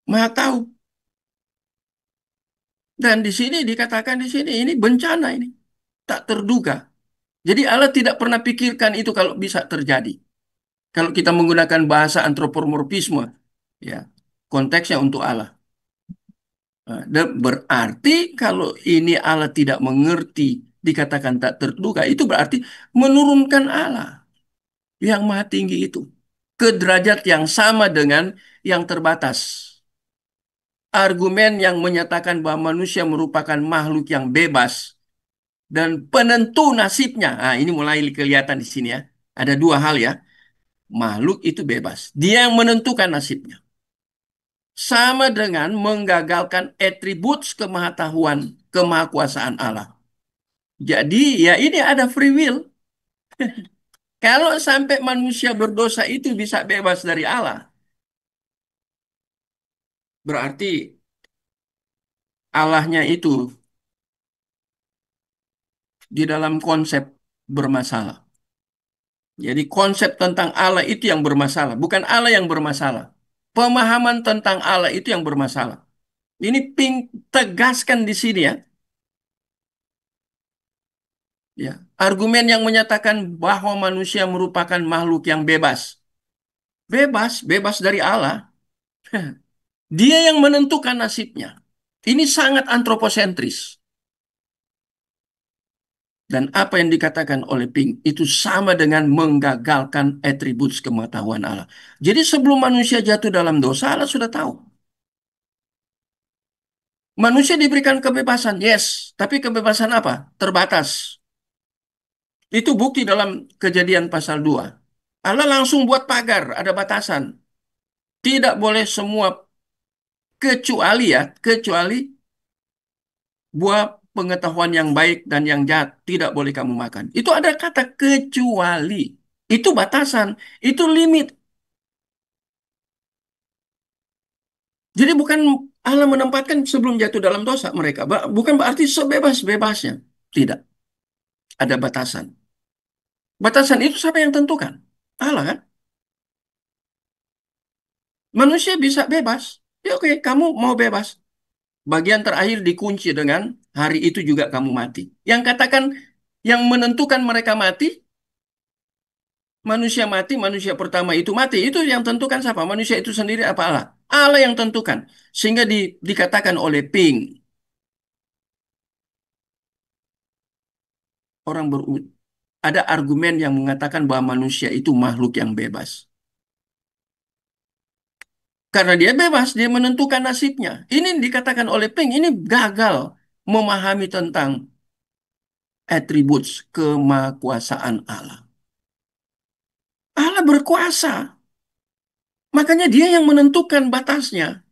Maha tahu. Dan di sini dikatakan di sini ini bencana ini tak terduga. Jadi Allah tidak pernah pikirkan itu kalau bisa terjadi. Kalau kita menggunakan bahasa antropomorfisme, ya konteksnya untuk Allah. Dan berarti kalau ini Allah tidak mengerti, dikatakan tak terduga, itu berarti menurunkan Allah yang maha tinggi itu ke derajat yang sama dengan yang terbatas. Argumen yang menyatakan bahwa manusia merupakan makhluk yang bebas dan penentu nasibnya. Nah, ini mulai kelihatan di sini ya. Ada dua hal ya. Makhluk itu bebas. Dia yang menentukan nasibnya. Sama dengan menggagalkan atribut kemahatahuan, kemahakuasaan Allah. Jadi ya ini ada free will. Kalau sampai manusia berdosa itu bisa bebas dari Allah, berarti Allahnya itu di dalam konsep bermasalah. Jadi konsep tentang Allah itu yang bermasalah, bukan Allah yang bermasalah. Pemahaman tentang Allah itu yang bermasalah. Ini Pink tegaskan di sini ya. Ya, argumen yang menyatakan bahwa manusia merupakan makhluk yang bebas. Bebas, bebas dari Allah. Dia yang menentukan nasibnya. Ini sangat antroposentris. Dan apa yang dikatakan oleh Pink itu sama dengan menggagalkan atribut pengetahuan Allah. Jadi sebelum manusia jatuh dalam dosa, Allah sudah tahu. Manusia diberikan kebebasan, yes. Tapi kebebasan apa? Terbatas. Itu bukti dalam Kejadian pasal 2. Allah langsung buat pagar, ada batasan. Tidak boleh semua kecuali ya, kecuali buah pengetahuan yang baik dan yang jahat tidak boleh kamu makan. Itu ada kata kecuali. Itu batasan, itu limit. Jadi bukan Allah menempatkan sebelum jatuh dalam dosa mereka. Bukan berarti sebebas-bebasnya. Tidak, ada batasan. Batasan itu siapa yang tentukan? Allah kan? Manusia bisa bebas. Ya oke, kamu mau bebas. Bagian terakhir dikunci dengan hari itu juga kamu mati. Yang katakan yang menentukan mereka mati, manusia pertama itu mati. Itu yang tentukan siapa? Manusia itu sendiri apa Allah? Allah yang tentukan. Sehingga dikatakan oleh Ping, orang ada argumen yang mengatakan bahwa manusia itu makhluk yang bebas. Karena dia bebas, dia menentukan nasibnya. Ini dikatakan oleh Ping, ini gagal memahami tentang atribut kemahakuasaan Allah. Allah berkuasa. Makanya dia yang menentukan batasnya.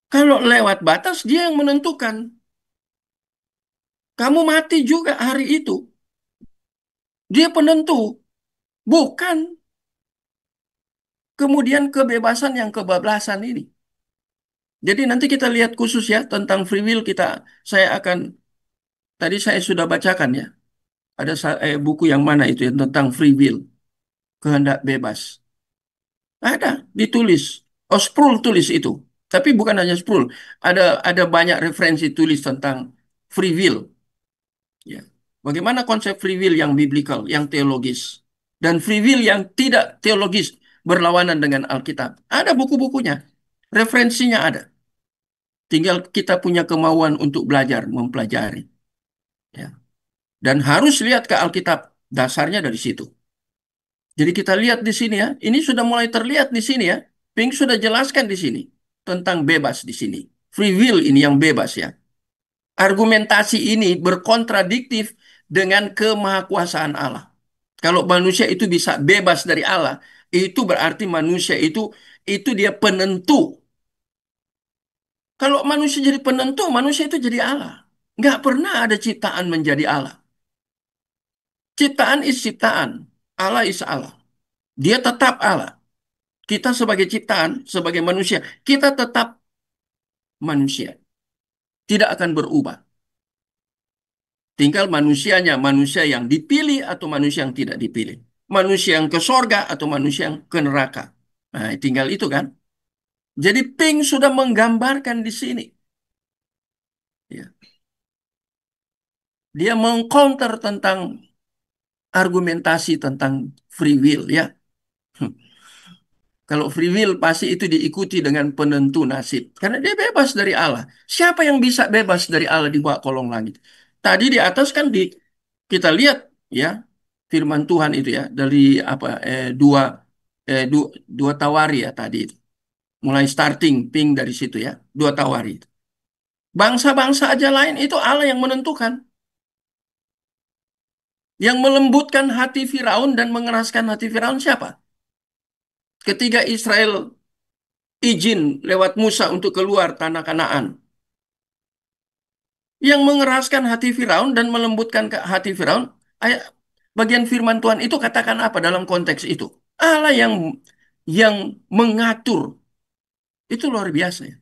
Kalau lewat batas, dia yang menentukan. Kamu mati juga hari itu. Dia penentu. Bukan kemudian kebebasan yang kebablasan ini. Jadi nanti kita lihat khusus ya tentang free will saya akan, tadi saya sudah bacakan ya. Ada buku yang mana itu yang tentang free will, kehendak bebas. Ada, ditulis. Oh, Sproul tulis itu. Tapi bukan hanya Sproul. Ada banyak referensi tulis tentang free will. Ya. Bagaimana konsep free will yang biblical, yang teologis. Dan free will yang tidak teologis, berlawanan dengan Alkitab. Ada buku-bukunya. Referensinya ada. Tinggal kita punya kemauan untuk belajar, mempelajari. Ya. Dan harus lihat ke Alkitab. Dasarnya dari situ. Jadi kita lihat di sini ya, ini sudah mulai terlihat di sini ya. Pink sudah jelaskan di sini tentang bebas di sini. Free will ini yang bebas ya. Argumentasi ini berkontradiktif dengan kemahakuasaan Allah. Kalau manusia itu bisa bebas dari Allah, itu berarti manusia itu dia penentu. Kalau manusia jadi penentu, manusia itu jadi Allah. Nggak pernah ada ciptaan menjadi Allah. Ciptaan is ciptaan. Allah is Allah. Dia tetap Allah. Kita sebagai ciptaan, sebagai manusia, kita tetap manusia. Tidak akan berubah. Tinggal manusianya, manusia yang dipilih atau manusia yang tidak dipilih. Manusia yang ke sorga atau manusia yang ke neraka. Nah, tinggal itu kan. Jadi Pink sudah menggambarkan di sini. Ya. Dia mengcounter tentang argumentasi tentang free will ya. Kalau free will pasti itu diikuti dengan penentu nasib. Karena dia bebas dari Allah. Siapa yang bisa bebas dari Allah di bawah kolong langit? Tadi di atas kan kita lihat ya firman Tuhan itu ya dari apa dua tawari ya tadi itu. Mulai starting ping dari situ ya, dua tawari. Bangsa-bangsa aja lain itu Allah yang menentukan. Yang melembutkan hati Firaun dan mengeraskan hati Firaun siapa? Ketika Israel izin lewat Musa untuk keluar tanah Kanaan. Yang mengeraskan hati Firaun dan melembutkan hati Firaun, Bagian firman Tuhan itu katakan apa dalam konteks itu? Allah yang mengatur. Itu luar biasa ya.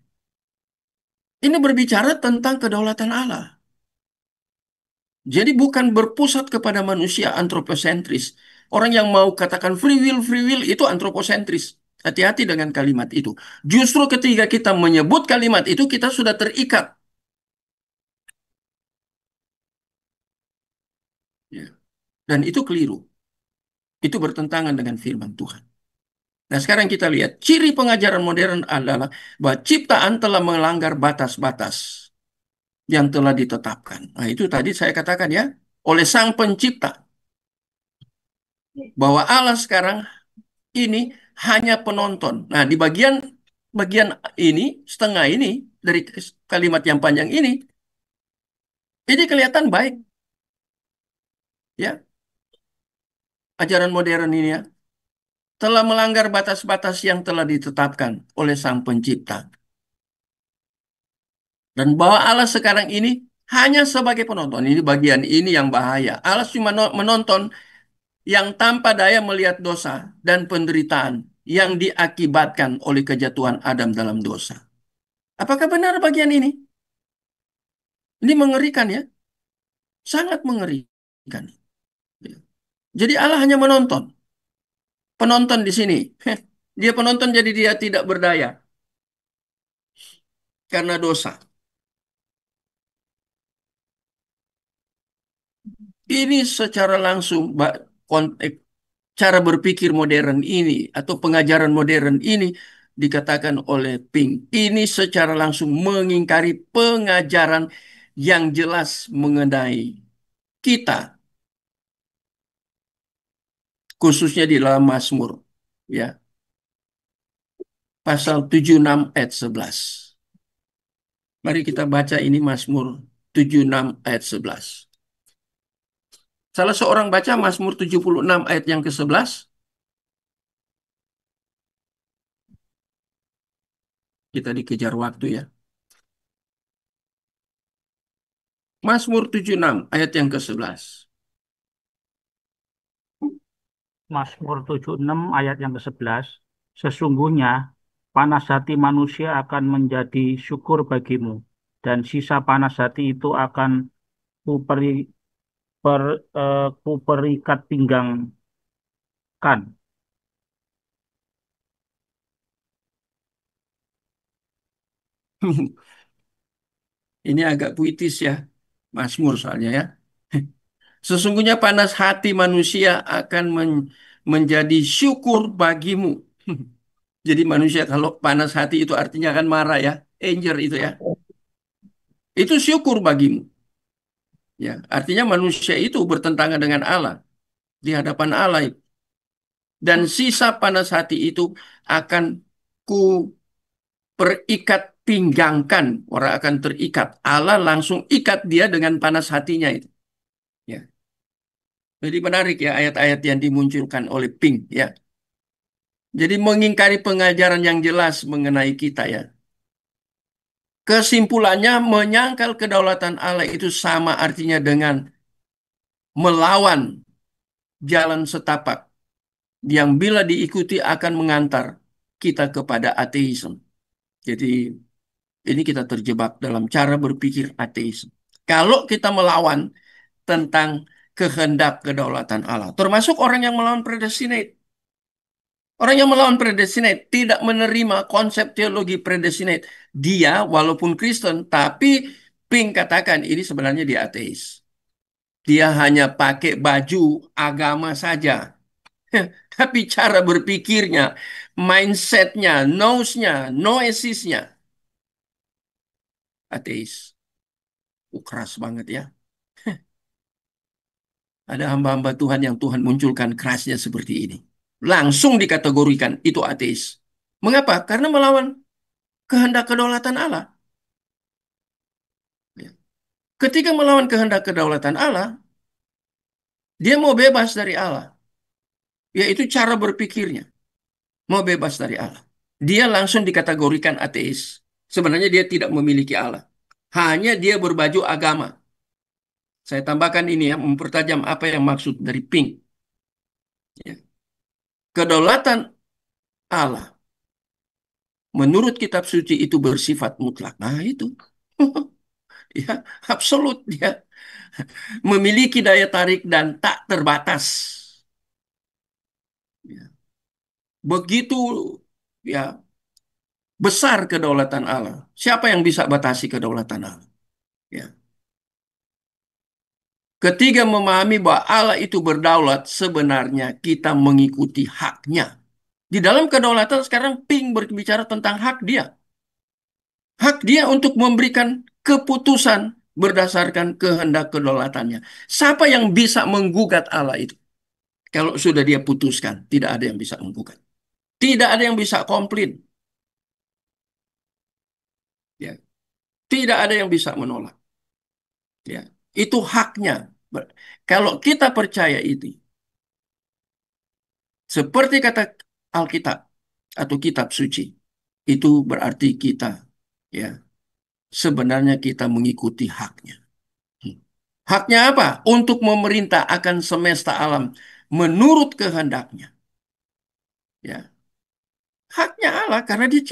Ini berbicara tentang kedaulatan Allah. Jadi bukan berpusat kepada manusia antroposentris. Orang yang mau katakan free will itu antroposentris. Hati-hati dengan kalimat itu. Justru ketika kita menyebut kalimat itu, kita sudah terikat. Ya. Dan itu keliru. Itu bertentangan dengan firman Tuhan. Nah, sekarang kita lihat. Ciri pengajaran modern adalah bahwa ciptaan telah melanggar batas-batas yang telah ditetapkan. Nah, itu tadi saya katakan ya. Oleh Sang Pencipta. Bahwa Allah sekarang ini hanya penonton. Nah, di bagian bagian ini, setengah ini dari kalimat yang panjang ini kelihatan baik, ya, ajaran modern ini ya, telah melanggar batas-batas yang telah ditetapkan oleh Sang Pencipta. Dan bahwa Allah sekarang ini hanya sebagai penonton. Ini bagian ini yang bahaya. Allah cuma menonton yang tanpa daya melihat dosa dan penderitaan yang diakibatkan oleh kejatuhan Adam dalam dosa. Apakah benar bagian ini? Ini mengerikan ya, sangat mengerikan. Jadi Allah hanya menonton, penonton di sini. Dia penonton jadi dia tidak berdaya karena dosa. Ini secara langsung konteks cara berpikir modern ini atau pengajaran modern ini dikatakan oleh Pink. Ini secara langsung mengingkari pengajaran yang jelas mengenai kita, khususnya di dalam Mazmur, ya, pasal 76 ayat 11. Mari kita baca ini Mazmur 76 ayat 11. Salah seorang baca Mazmur 76 ayat yang ke-11. Kita dikejar waktu ya. Mazmur 76 ayat yang ke-11. Mazmur 76 ayat yang ke-11. Sesungguhnya panas hati manusia akan menjadi syukur bagimu, dan sisa panas hati itu akan kuperi, kuperikat pinggangkan. Ini agak puitis ya, Mazmur soalnya ya. Sesungguhnya panas hati manusia akan menjadi syukur bagimu. Jadi manusia kalau panas hati itu artinya akan marah ya, anger itu ya. Itu syukur bagimu. Ya, artinya manusia itu bertentangan dengan Allah di hadapan Allah. Dan sisa panas hati itu akan ku perikat pinggangkan. Orang akan terikat. Allah langsung ikat dia dengan panas hatinya itu. Ya. Jadi menarik ya ayat-ayat yang dimunculkan oleh Pink ya. Jadi mengingkari pengajaran yang jelas mengenai kita ya. Kesimpulannya menyangkal kedaulatan Allah itu sama artinya dengan melawan jalan setapak yang bila diikuti akan mengantar kita kepada ateisme. Jadi ini kita terjebak dalam cara berpikir ateisme. Kalau kita melawan tentang kehendak kedaulatan Allah, termasuk orang yang melawan predestinate. Orang yang melawan predestinate tidak menerima konsep teologi predestinate. Dia walaupun Kristen, tapi Pink katakan ini sebenarnya dia ateis. Dia hanya pakai baju agama saja. Tapi cara berpikirnya, mindsetnya, knows-nya, noesisnya, ateis. Keras banget ya. Ada hamba-hamba Tuhan yang Tuhan munculkan kerasnya seperti ini. Langsung dikategorikan itu ateis. Mengapa? Karena melawan kehendak kedaulatan Allah. Ya. Ketika melawan kehendak kedaulatan Allah, dia mau bebas dari Allah. Yaitu cara berpikirnya. Mau bebas dari Allah. Dia langsung dikategorikan ateis. Sebenarnya dia tidak memiliki Allah. Hanya dia berbaju agama. Saya tambahkan ini ya, mempertajam apa yang maksud dari pink. Ya. Kedaulatan Allah menurut kitab suci itu bersifat mutlak. Nah itu. Ya, absolut dia memiliki daya tarik dan tak terbatas. Ya. Begitu ya besar kedaulatan Allah. Siapa yang bisa batasi kedaulatan Allah? Ya. Ketiga, memahami bahwa Allah itu berdaulat, sebenarnya kita mengikuti haknya. Di dalam kedaulatan sekarang Pink berbicara tentang hak dia. Hak dia untuk memberikan keputusan berdasarkan kehendak kedaulatannya. Siapa yang bisa menggugat Allah itu? Kalau sudah dia putuskan, tidak ada yang bisa menggugat. Tidak ada yang bisa komplain. Ya. Tidak ada yang bisa menolak. Ya. Itu haknya. Kalau kita percaya itu, seperti kata Alkitab atau kitab suci, itu berarti kita ya sebenarnya kita mengikuti haknya. Hmm. Haknya apa? Untuk memerintah akan semesta alam menurut kehendaknya. Ya, haknya Allah karena dia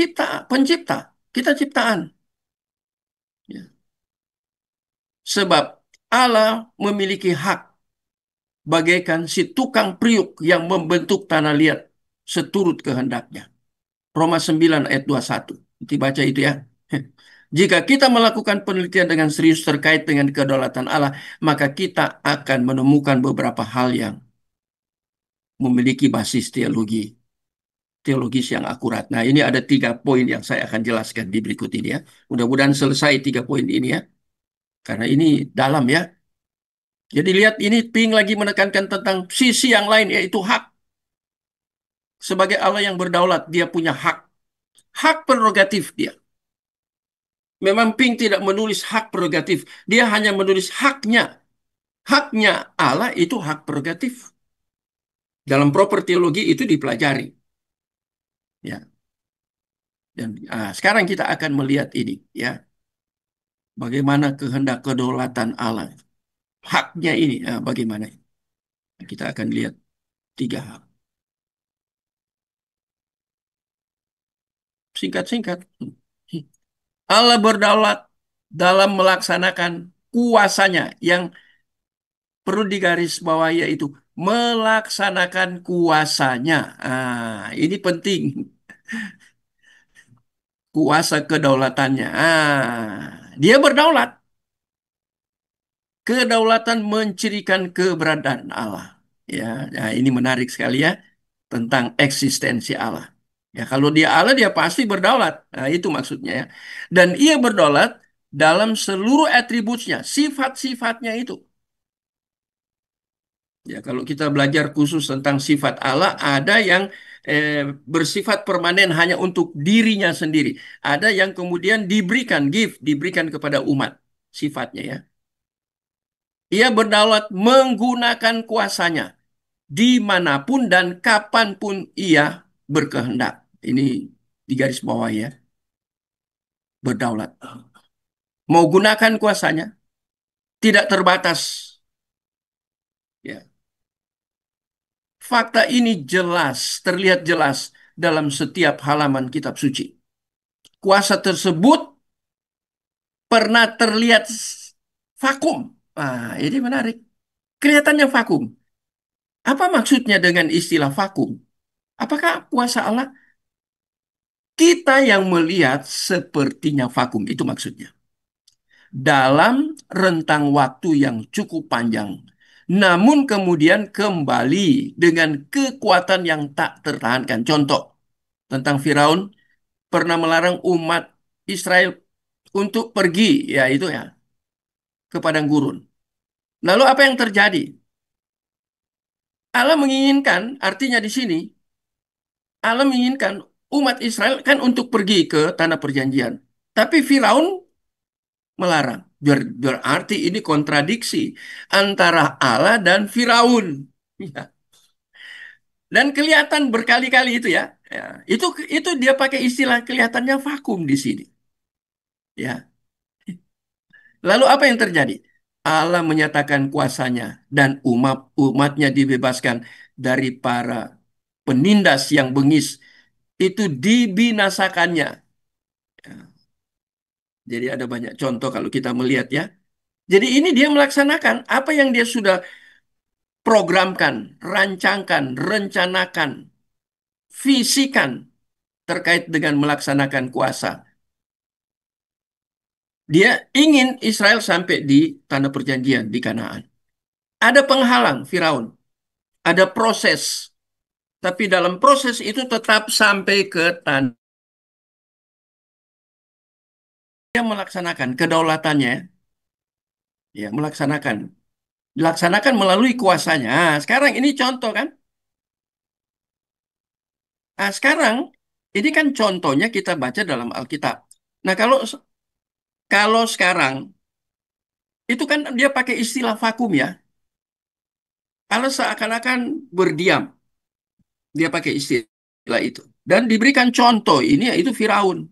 pencipta, kita ciptaan. Ya. Sebab Allah memiliki hak bagaikan si tukang priuk yang membentuk tanah liat seturut kehendaknya. Roma 9 ayat 21. Nanti baca itu ya. Jika kita melakukan penelitian dengan serius terkait dengan kedaulatan Allah, maka kita akan menemukan beberapa hal yang memiliki basis teologis yang akurat. Nah, ini ada 3 poin yang saya akan jelaskan di berikut ini ya. Mudah-mudahan selesai 3 poin ini ya. Karena ini dalam ya. Jadi lihat ini Ping lagi menekankan tentang sisi yang lain yaitu hak. Sebagai Allah yang berdaulat, dia punya hak. Hak prerogatif dia. Memang Ping tidak menulis hak prerogatif. Dia hanya menulis haknya. Haknya Allah itu hak prerogatif. Dalam proper teologi itu dipelajari. Ya. Dan sekarang kita akan melihat ini. Ya. Bagaimana kehendak kedaulatan Allah. Haknya ini. Bagaimana. Kita akan lihat 3 hal. Singkat-singkat. Allah berdaulat dalam melaksanakan kuasanya yang perlu digarisbawahi yaitu melaksanakan kuasanya. Ini penting. Kuasa kedaulatannya. Dia berdaulat. Kedaulatan mencirikan keberadaan Allah. Ya, nah ini menarik sekali ya tentang eksistensi Allah. Ya, kalau dia Allah dia pasti berdaulat. Nah, itu maksudnya ya. Dan ia berdaulat dalam seluruh atributnya, sifat-sifatnya itu. Ya, kalau kita belajar khusus tentang sifat Allah, ada yang bersifat permanen hanya untuk dirinya sendiri. Ada yang kemudian diberikan kepada umat sifatnya ya. Ia berdaulat menggunakan kuasanya dimanapun dan kapanpun ia berkehendak. Ini di garis bawah ya, berdaulat. Mau gunakan kuasanya, tidak terbatas. Ya. Fakta ini terlihat jelas dalam setiap halaman kitab suci. Kuasa tersebut pernah terlihat vakum. Ini menarik. Kelihatannya vakum. Apa maksudnya dengan istilah vakum? Apakah kuasa Allah? Kita yang melihat sepertinya vakum, itu maksudnya. Dalam rentang waktu yang cukup panjang. Namun kemudian kembali dengan kekuatan yang tak tertahankan. Contoh, tentang Firaun pernah melarang umat Israel untuk pergi, ya itu ya, ke padang gurun. Lalu apa yang terjadi? Allah menginginkan, artinya di sini, Allah menginginkan umat Israel kan untuk pergi ke tanah perjanjian. Tapi Firaun melarang. Berarti ini kontradiksi antara Allah dan Firaun. Ya. Dan kelihatan berkali-kali itu ya. Ya. Itu dia pakai istilah kelihatannya vakum di sini. Ya. Lalu apa yang terjadi? Allah menyatakan kuasanya dan umatnya dibebaskan dari para penindas yang bengis, itu dibinasakannya. Ya, jadi ada banyak contoh kalau kita melihat ya. Jadi ini dia melaksanakan apa yang dia sudah programkan, rancangkan, rencanakan, visikan terkait dengan melaksanakan kuasa. Dia ingin Israel sampai di tanah perjanjian di Kanaan. Ada penghalang Firaun, ada proses, tapi dalam proses itu tetap sampai ke tanah. Dia melaksanakan kedaulatannya, ya melaksanakan, dilaksanakan melalui kuasanya. Nah, sekarang ini contoh kan? Nah, sekarang ini kan contohnya kita baca dalam Alkitab. Nah, kalau sekarang itu kan dia pakai istilah vakum ya. Allah seakan-akan berdiam. Dia pakai istilah itu. Dan diberikan contoh ini yaitu Firaun.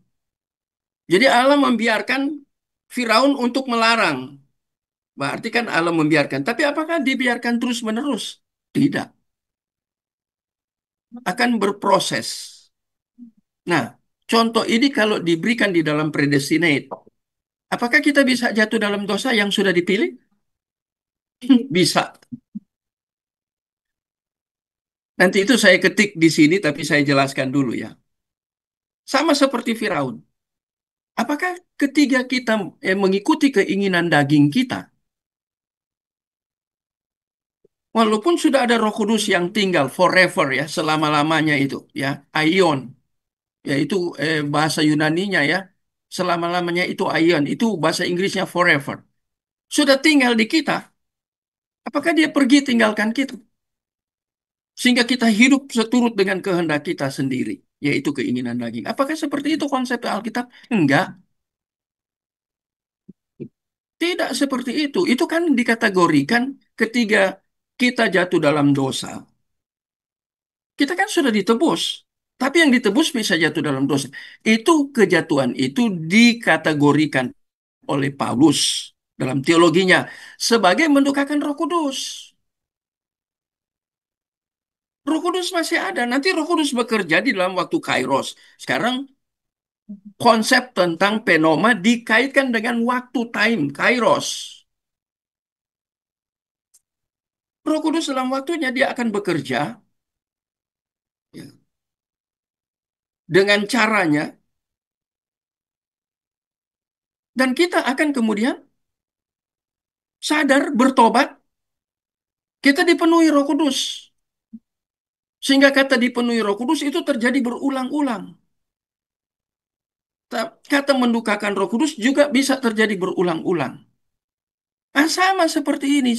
Jadi Allah membiarkan Firaun untuk melarang. Berarti kan Allah membiarkan. Tapi apakah dibiarkan terus-menerus? Tidak. Akan berproses. Nah, contoh ini kalau diberikan di dalam predestinate, apakah kita bisa jatuh dalam dosa yang sudah dipilih? Bisa. Nanti itu saya ketik di sini, tapi saya jelaskan dulu ya. Sama seperti Firaun. Apakah ketika kita mengikuti keinginan daging kita, walaupun sudah ada Roh Kudus yang tinggal forever ya, selama-lamanya itu ya, aion, yaitu bahasa Yunaninya ya, selama-lamanya itu aion, itu bahasa Inggrisnya forever. Sudah tinggal di kita, apakah dia pergi tinggalkan kita? Sehingga kita hidup seturut dengan kehendak kita sendiri, yaitu keinginan daging. Apakah seperti itu konsep Alkitab? Enggak, tidak seperti itu. Itu kan dikategorikan ketika kita jatuh dalam dosa. Kita kan sudah ditebus. Tapi yang ditebus bisa jatuh dalam dosa. Itu kejatuhan itu dikategorikan oleh Paulus dalam teologinya sebagai mendukakan Roh Kudus. Roh Kudus masih ada. Nanti Roh Kudus bekerja di dalam waktu Kairos. Sekarang konsep tentang penoma dikaitkan dengan waktu time Kairos. Roh Kudus dalam waktunya dia akan bekerja ya, dengan caranya dan kita akan kemudian sadar bertobat. Kita dipenuhi Roh Kudus. Sehingga kata dipenuhi Roh Kudus itu terjadi berulang-ulang. Kata mendukakan Roh Kudus juga bisa terjadi berulang-ulang. Ah, sama seperti ini.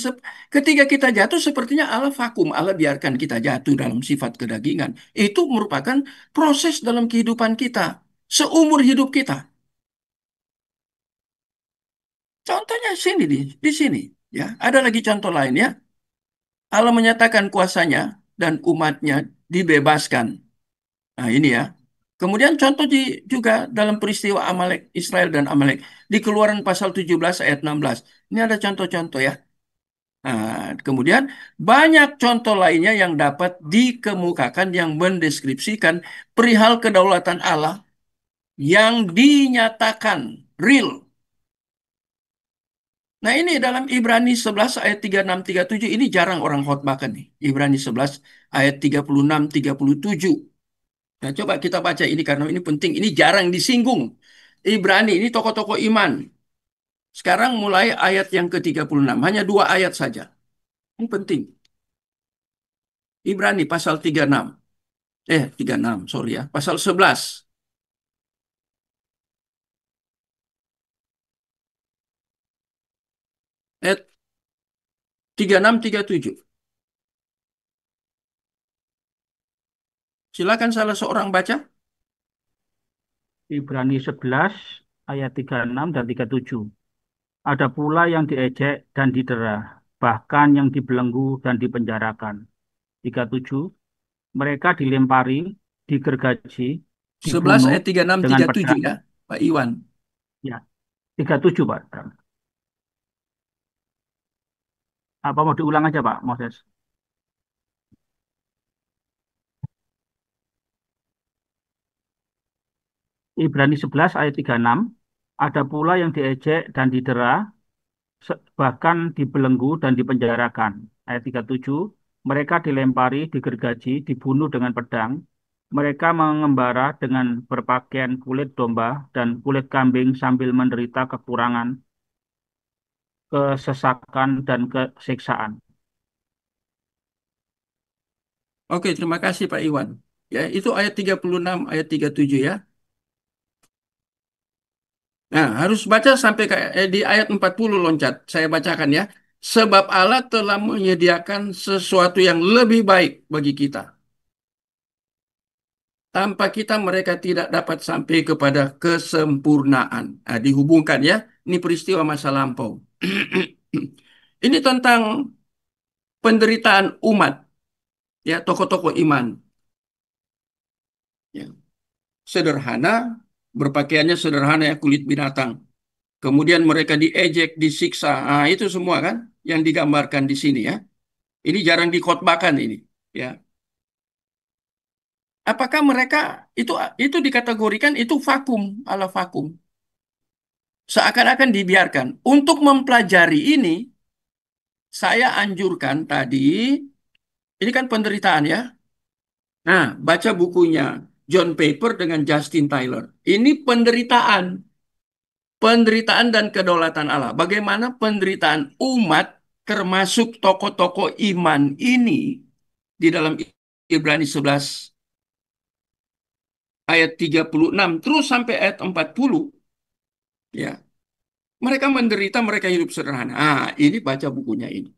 Ketika kita jatuh, sepertinya Allah vakum. Allah biarkan kita jatuh dalam sifat kedagingan. Itu merupakan proses dalam kehidupan kita. Seumur hidup kita. Contohnya sini, di sini. Ya, ada lagi contoh lain ya. Allah menyatakan kuasanya dan umatnya dibebaskan. Nah, ini ya. Kemudian contoh juga dalam peristiwa Amalek, Israel dan Amalek. Di Keluaran pasal 17 ayat 16. Ini ada contoh-contoh ya. Nah, kemudian banyak contoh lainnya yang dapat dikemukakan yang mendeskripsikan perihal kedaulatan Allah yang dinyatakan real. Nah, ini dalam Ibrani 11 ayat 36-37 ini jarang orang khotbahkan nih. Ibrani 11 ayat 36-37. Nah, coba kita baca ini karena ini penting. Ini jarang disinggung. Ibrani ini tokoh-tokoh iman. Sekarang mulai ayat yang ke-36. Hanya dua ayat saja. Ini penting. Ibrani pasal 36. 36, sorry ya. Pasal 11. Ayat 36-37. Silakan salah seorang baca. Ibrani 11 ayat 36 dan 37. Ada pula yang diejek dan didera, bahkan yang dibelenggu dan dipenjarakan. 37. Mereka dilempari, digergaji, 11 dibunuh ayat 36, dengan pedang. 37 ya, Pak Iwan. Ya, 37 Pak. Apa mau diulang aja Pak Moses? Ibrani 11 ayat 36. Ada pula yang diejek dan didera, bahkan dibelenggu dan dipenjarakan. Ayat 37. Mereka dilempari, digergaji, dibunuh dengan pedang. Mereka mengembara dengan berpakaian kulit domba dan kulit kambing sambil menderita kekurangan, kesesakan, dan kesiksaan. Oke, terima kasih Pak Iwan. Ya, itu ayat 36, ayat 37 ya. Nah, harus baca sampai di ayat 40 loncat. Saya bacakan ya. Sebab Allah telah menyediakan sesuatu yang lebih baik bagi kita. Tanpa kita mereka tidak dapat sampai kepada kesempurnaan. Nah, dihubungkan ya. Ini peristiwa masa lampau. Ini tentang penderitaan umat, ya, tokoh-tokoh iman. Ya. Sederhana, berpakaiannya sederhana ya, kulit binatang. Kemudian mereka diejek, disiksa. Ah, itu semua kan yang digambarkan di sini ya. Ini jarang dikhotbahkan ini, ya. Apakah mereka itu dikategorikan itu vakum, ala vakum. Seakan-akan dibiarkan. Untuk mempelajari ini, saya anjurkan tadi, ini kan penderitaan ya. Nah, baca bukunya John Piper dengan Justin Tyler. Ini penderitaan. Penderitaan dan kedaulatan Allah. Bagaimana penderitaan umat termasuk tokoh-tokoh iman ini di dalam Ibrani 11 ayat 36 terus sampai ayat 40 ya. Mereka menderita, mereka hidup sederhana. Ah, ini baca bukunya ini.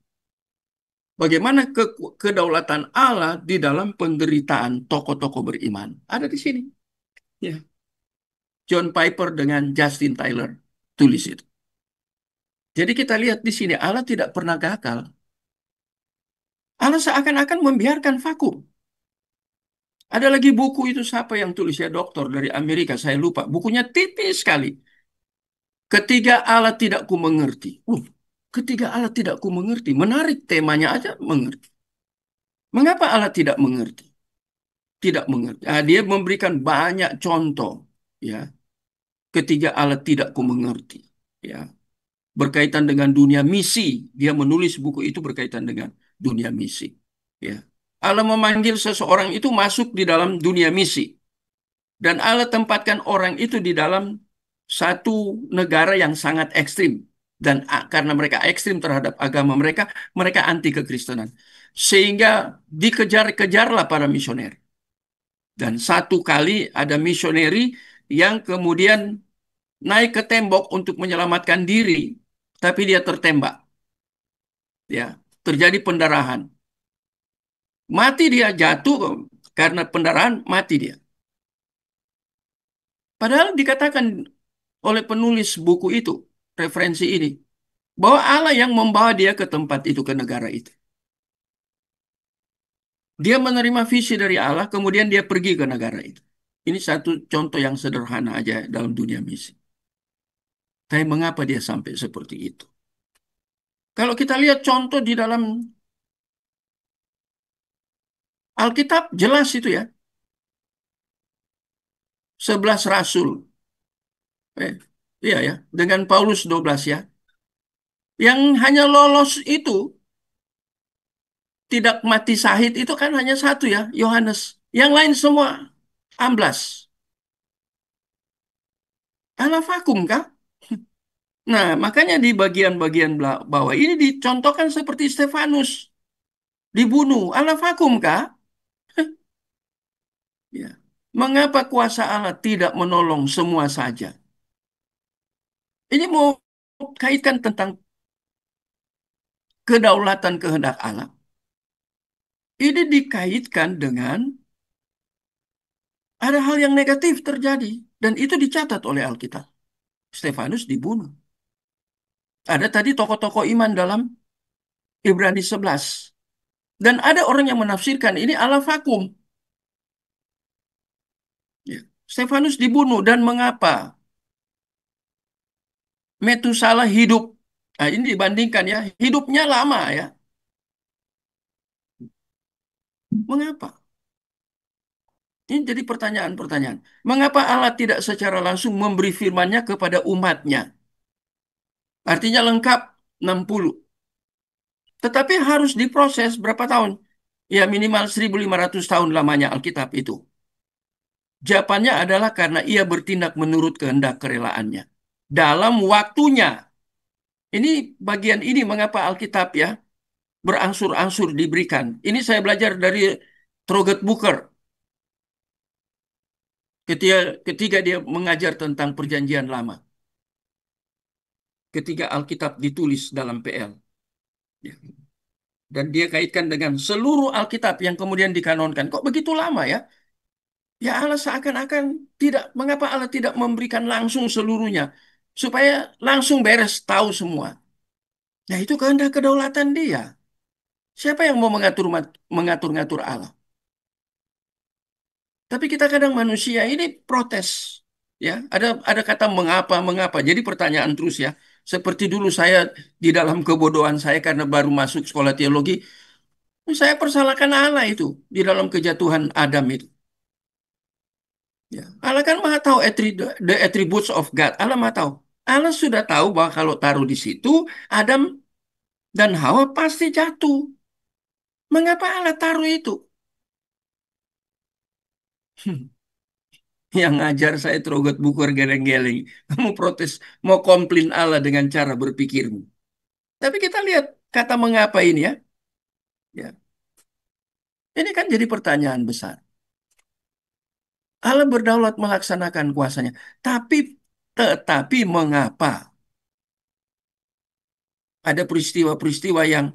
Bagaimana kedaulatan Allah di dalam penderitaan tokoh-tokoh beriman. Ada di sini. Ya. John Piper dengan Justin Tyler tulis itu. Jadi kita lihat di sini Allah tidak pernah gagal. Allah seakan-akan membiarkan vakum. Ada lagi buku itu siapa yang tulis ya, dokter dari Amerika, saya lupa. Bukunya tipis sekali. Ketiga Allah tidak ku mengerti. Ketiga Allah tidak ku mengerti. Menarik temanya aja mengerti. Mengapa Allah tidak mengerti? Tidak mengerti. Ah, dia memberikan banyak contoh. Ya, ketiga Allah tidak ku mengerti. Ya, berkaitan dengan dunia misi. Dia menulis buku itu berkaitan dengan dunia misi. Ya, Allah memanggil seseorang itu masuk di dalam dunia misi. Dan Allah tempatkan orang itu di dalam satu negara yang sangat ekstrim. Dan karena mereka ekstrim terhadap agama mereka, mereka anti kekristenan. Sehingga dikejar-kejarlah para misioner. Dan satu kali ada misioneri yang kemudian naik ke tembok untuk menyelamatkan diri. Tapi dia tertembak. Ya, terjadi pendarahan. Mati dia jatuh karena pendarahan, mati dia. Padahal dikatakan oleh penulis buku itu, referensi ini, bahwa Allah yang membawa dia ke tempat itu, ke negara itu. Dia menerima visi dari Allah, kemudian dia pergi ke negara itu. Ini satu contoh yang sederhana aja dalam dunia misi. Tapi mengapa dia sampai seperti itu? Kalau kita lihat contoh di dalam Alkitab, jelas itu ya. 11 rasul. Eh, iya ya, dengan Paulus 12 ya. Yang hanya lolos itu, tidak mati syahid itu kan hanya satu ya, Yohanes. Yang lain semua amblas. Allah vakum kah? Nah, makanya di bagian-bagian bawah ini dicontohkan seperti Stefanus dibunuh. Allah vakum kah? Ya. Mengapa kuasa Allah tidak menolong semua saja? Ini mau kaitkan tentang kedaulatan kehendak Allah. Ini dikaitkan dengan ada hal yang negatif terjadi. Dan itu dicatat oleh Alkitab. Stefanus dibunuh. Ada tadi tokoh-tokoh iman dalam Ibrani 11. Dan ada orang yang menafsirkan ini Allah vakum. Ya. Stefanus dibunuh dan mengapa? Metusalah hidup Nah, ini dibandingkan ya, hidupnya lama ya. Mengapa? Ini jadi pertanyaan-pertanyaan. Mengapa Allah tidak secara langsung memberi firman-Nya kepada umatnya? Artinya lengkap 60. Tetapi harus diproses berapa tahun? Ya minimal 1.500 tahun lamanya Alkitab itu. Jawabannya adalah karena ia bertindak menurut kehendak kerelaannya. Dalam waktunya. Ini bagian ini mengapa Alkitab ya berangsur-angsur diberikan. Ini saya belajar dari Troget Booker. Ketika dia mengajar tentang perjanjian lama. Ketika Alkitab ditulis dalam PL. Ya. Dan dia kaitkan dengan seluruh Alkitab yang kemudian dikanonkan. Kok begitu lama ya? Ya Allah seakan-akan tidak, mengapa Allah tidak memberikan langsung seluruhnya? Supaya langsung beres tahu semua. Nah itu kehendak kedaulatan dia. Siapa yang mau mengatur-ngatur Allah? Tapi kita kadang manusia ini protes. Ya, ada kata mengapa, mengapa. Jadi pertanyaan terus ya. Seperti dulu saya di dalam kebodohan saya karena baru masuk sekolah teologi, saya persalahkan Allah itu di dalam kejatuhan Adam itu. Ya. Allah kan maha tahu the attributes of God. Allah maha tahu. Allah sudah tahu bahwa kalau taruh di situ, Adam dan Hawa pasti jatuh. Mengapa Allah taruh itu? Yang ngajar saya terogot bukur geleng-geleng. Kamu protes, mau komplain Allah dengan cara berpikirmu. Tapi kita lihat kata mengapa ini ya. Ya. Ini kan jadi pertanyaan besar. Allah berdaulat melaksanakan kuasanya. Tapi tetapi mengapa? Ada peristiwa-peristiwa yang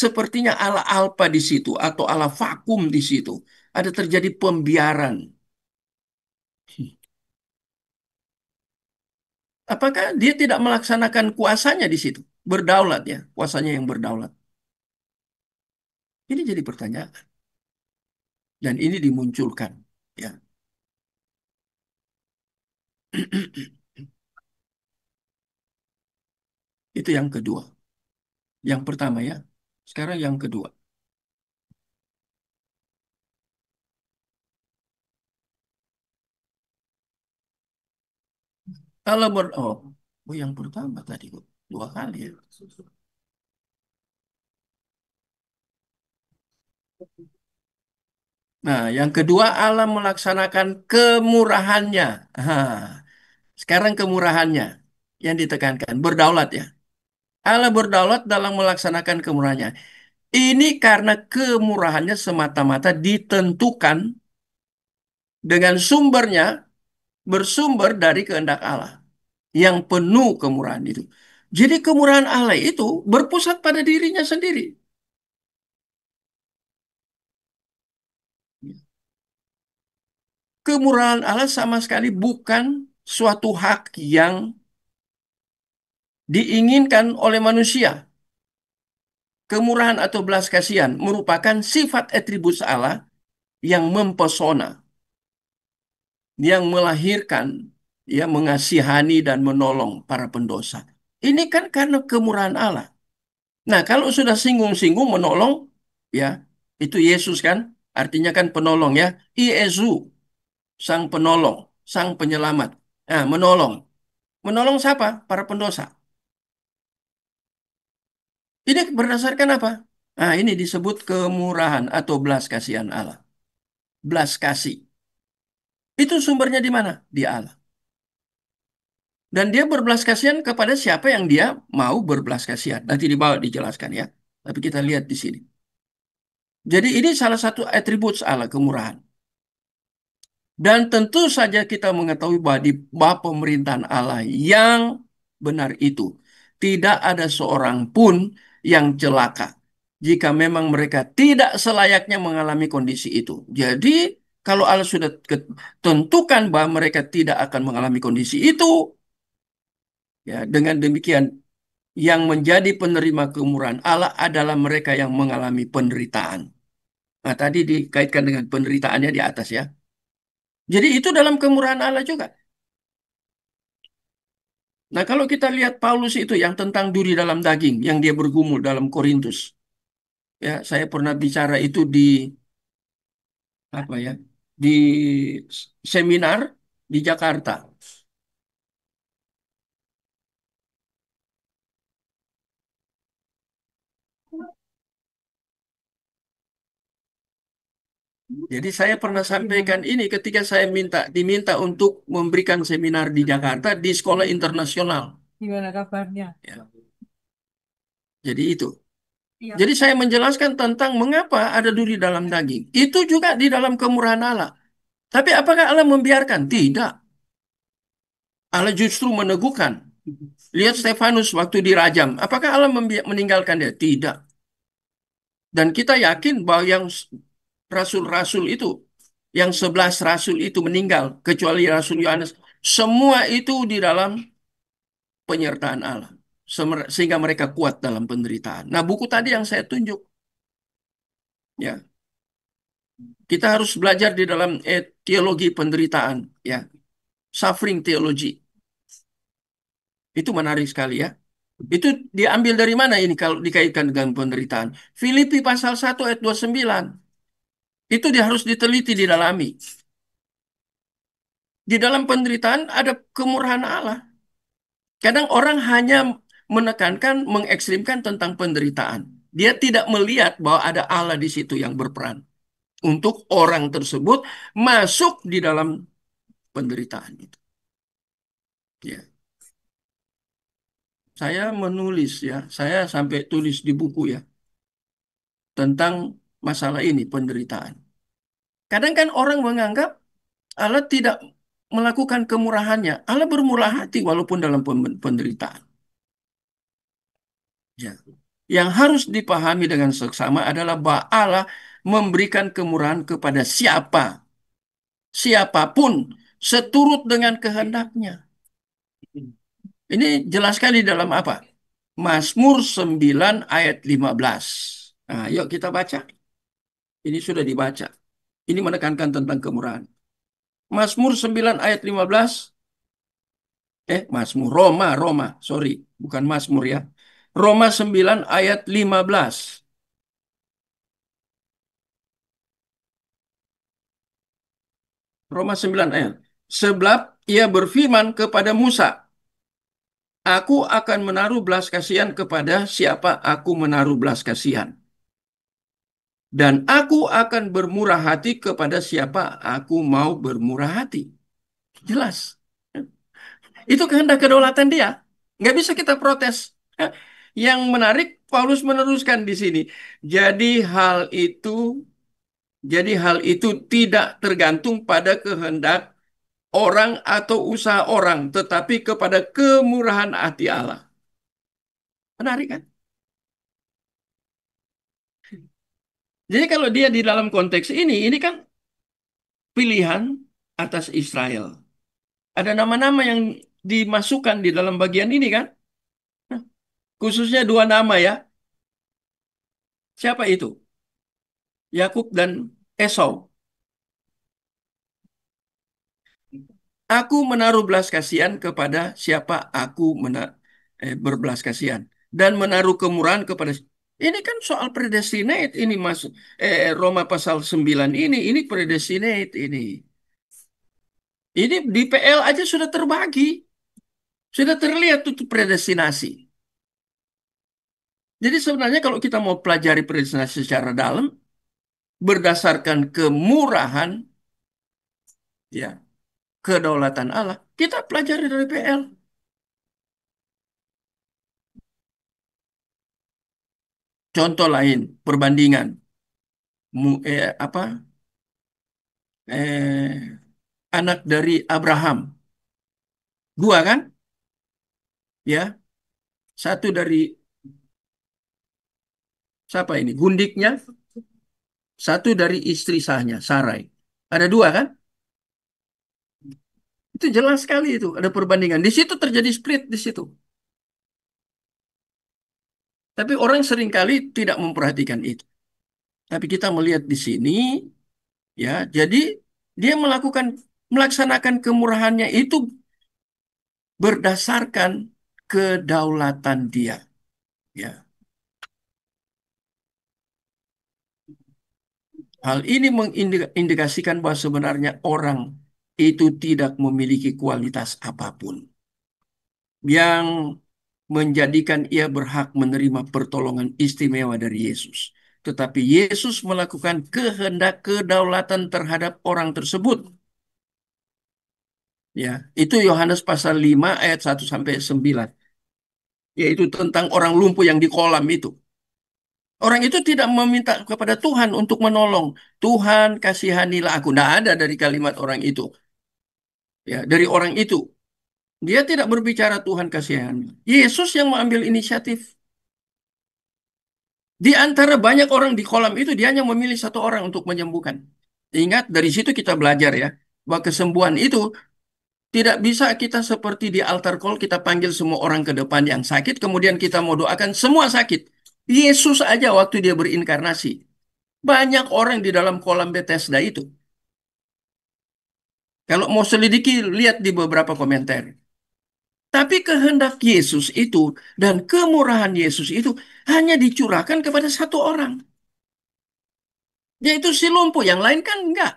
sepertinya ala alpa di situ atau ala vakum di situ. Ada terjadi pembiaran. Apakah dia tidak melaksanakan kuasanya di situ? Berdaulat ya, kuasanya yang berdaulat. Ini jadi pertanyaan. Dan ini dimunculkan. Ya. Itu yang kedua. Yang pertama ya. Sekarang yang kedua. Kalau oh yang pertama tadi kok. Dua kali ya. Nah, yang kedua Allah melaksanakan kemurahannya. Sekarang kemurahannya yang ditekankan. Berdaulat ya. Allah berdaulat dalam melaksanakan kemurahannya. Ini karena kemurahannya semata-mata ditentukan dengan bersumber dari kehendak Allah yang penuh kemurahan itu. Jadi kemurahan Allah itu berpusat pada dirinya sendiri. Kemurahan Allah sama sekali bukan suatu hak yang diinginkan oleh manusia. Kemurahan atau belas kasihan merupakan sifat atribut Allah yang mempesona, yang melahirkan, ya mengasihani dan menolong para pendosa. Ini kan karena kemurahan Allah. Nah, kalau sudah singgung-singgung menolong, ya itu Yesus kan, artinya kan penolong ya, Yesu, sang penolong, sang penyelamat. Nah, menolong. Menolong siapa? Para pendosa. Ini berdasarkan apa? Nah, ini disebut kemurahan atau belas kasihan Allah. Belas kasih. Itu sumbernya di mana? Di Allah. Dan dia berbelas kasihan kepada siapa yang dia mau berbelas kasihan. Nanti di bawah dijelaskan ya. Tapi kita lihat di sini. Jadi ini salah satu atribut Allah, kemurahan. Dan tentu saja kita mengetahui bahwa di bawah pemerintahan Allah yang benar itu, tidak ada seorang pun yang celaka jika memang mereka tidak selayaknya mengalami kondisi itu. Jadi, kalau Allah sudah tentukan bahwa mereka tidak akan mengalami kondisi itu, ya dengan demikian yang menjadi penerima kemurahan Allah adalah mereka yang mengalami penderitaan. Nah, tadi dikaitkan dengan penderitaannya di atas ya. Jadi itu dalam kemurahan Allah juga. Nah, kalau kita lihat Paulus itu yang tentang duri dalam daging, yang dia bergumul dalam Korintus, ya, saya pernah bicara itu di apa ya, di seminar di Jakarta. Jadi saya pernah sampaikan ini ketika saya diminta untuk memberikan seminar di Jakarta di sekolah internasional. Gimana kabarnya? Ya. Jadi itu. Jadi saya menjelaskan tentang mengapa ada duri dalam daging. Itu juga di dalam kemurahan Allah. Tapi apakah Allah membiarkan? Tidak. Allah justru meneguhkan. Lihat Stefanus waktu dirajam. Apakah Allah meninggalkan dia? Tidak. Dan kita yakin bahwa yang rasul-rasul itu, yang 11 rasul itu meninggal, kecuali Rasul Yohanes. Semua itu di dalam penyertaan Allah. Sehingga mereka kuat dalam penderitaan. Nah, buku tadi yang saya tunjuk. Ya, kita harus belajar di dalam teologi penderitaan. Ya, suffering theology. Itu menarik sekali ya. Itu diambil dari mana ini kalau dikaitkan dengan penderitaan? Filipi pasal 1 ayat 29. Itu dia harus diteliti, didalami. Di dalam penderitaan ada kemurahan Allah. Kadang orang hanya menekankan, mengekstrimkan tentang penderitaan. Dia tidak melihat bahwa ada Allah di situ yang berperan untuk orang tersebut masuk di dalam penderitaan itu. Ya. Saya menulis ya, saya sampai tulis di buku ya tentang masalah ini penderitaan. Kadang kan orang menganggap Allah tidak melakukan kemurahannya. Allah bermurah hati walaupun dalam penderitaan. Ya. Yang harus dipahami dengan seksama adalah bahwa Allah memberikan kemurahan kepada siapapun, seturut dengan kehendaknya. Ini jelas sekali dalam apa? Mazmur 9 ayat 15. Nah, yuk kita baca. Ini sudah dibaca. Ini menekankan tentang kemurahan. Mazmur 9 ayat 15. Mazmur. Roma. Sorry. Bukan Mazmur ya. Roma 9 ayat 15. Roma 9 ayat. Sebab ia berfirman kepada Musa, aku akan menaruh belas kasihan kepada siapa aku menaruh belas kasihan. Dan aku akan bermurah hati kepada siapa aku mau bermurah hati. Jelas. Itu kehendak kedaulatan dia. Nggak bisa kita protes. Yang menarik, Paulus meneruskan di sini. Jadi hal itu, jadi hal itu tidak tergantung pada kehendak orang atau usaha orang, tetapi kepada kemurahan hati Allah. Menarik kan? Jadi kalau dia di dalam konteks ini kan pilihan atas Israel. Ada nama-nama yang dimasukkan di dalam bagian ini kan? Khususnya dua nama ya. Siapa itu? Yakub dan Esau. Aku menaruh belas kasihan kepada siapa aku berbelas kasihan. Dan menaruh kemurahan kepada... Ini kan soal predestinate ini masuk. Roma pasal 9 ini predestinate ini. Ini di PL aja sudah terbagi. Sudah terlihat itu predestinasi. Jadi sebenarnya kalau kita mau pelajari predestinasi secara dalam, berdasarkan kemurahan, ya, kedaulatan Allah, kita pelajari dari PL. Contoh lain, perbandingan. Apa? Eh, anak dari Abraham. Dua kan? Ya. Satu dari siapa ini? Gundiknya. Satu dari istri sahnya, Sarai. Ada dua kan? Itu jelas sekali itu. Ada perbandingan. Di situ terjadi split di situ. Tapi orang seringkali tidak memperhatikan itu. Tapi kita melihat di sini, ya, jadi dia melaksanakan kemurahannya itu berdasarkan kedaulatan Dia. Ya. Hal ini mengindikasikan bahwa sebenarnya orang itu tidak memiliki kualitas apapun yang menjadikan ia berhak menerima pertolongan istimewa dari Yesus. Tetapi Yesus melakukan kehendak kedaulatan terhadap orang tersebut. Ya, itu Yohanes pasal 5 ayat 1 sampai 9, yaitu tentang orang lumpuh yang di kolam itu. Orang itu tidak meminta kepada Tuhan untuk menolong. Tuhan kasihanilah aku. Tidak ada dari kalimat orang itu. Ya, dari orang itu. Dia tidak berbicara Tuhan kasihani. Yesus yang mengambil inisiatif. Di antara banyak orang di kolam itu, dia hanya memilih satu orang untuk menyembuhkan. Ingat, dari situ kita belajar ya, bahwa kesembuhan itu tidak bisa kita seperti di altar call, kita panggil semua orang ke depan yang sakit, kemudian kita mau doakan semua sakit. Yesus aja waktu dia berinkarnasi. Banyak orang di dalam kolam Bethesda itu. Kalau mau selidiki, lihat di beberapa komentar. Tapi kehendak Yesus itu dan kemurahan Yesus itu hanya dicurahkan kepada satu orang. Yaitu si lumpuh, yang lain kan enggak.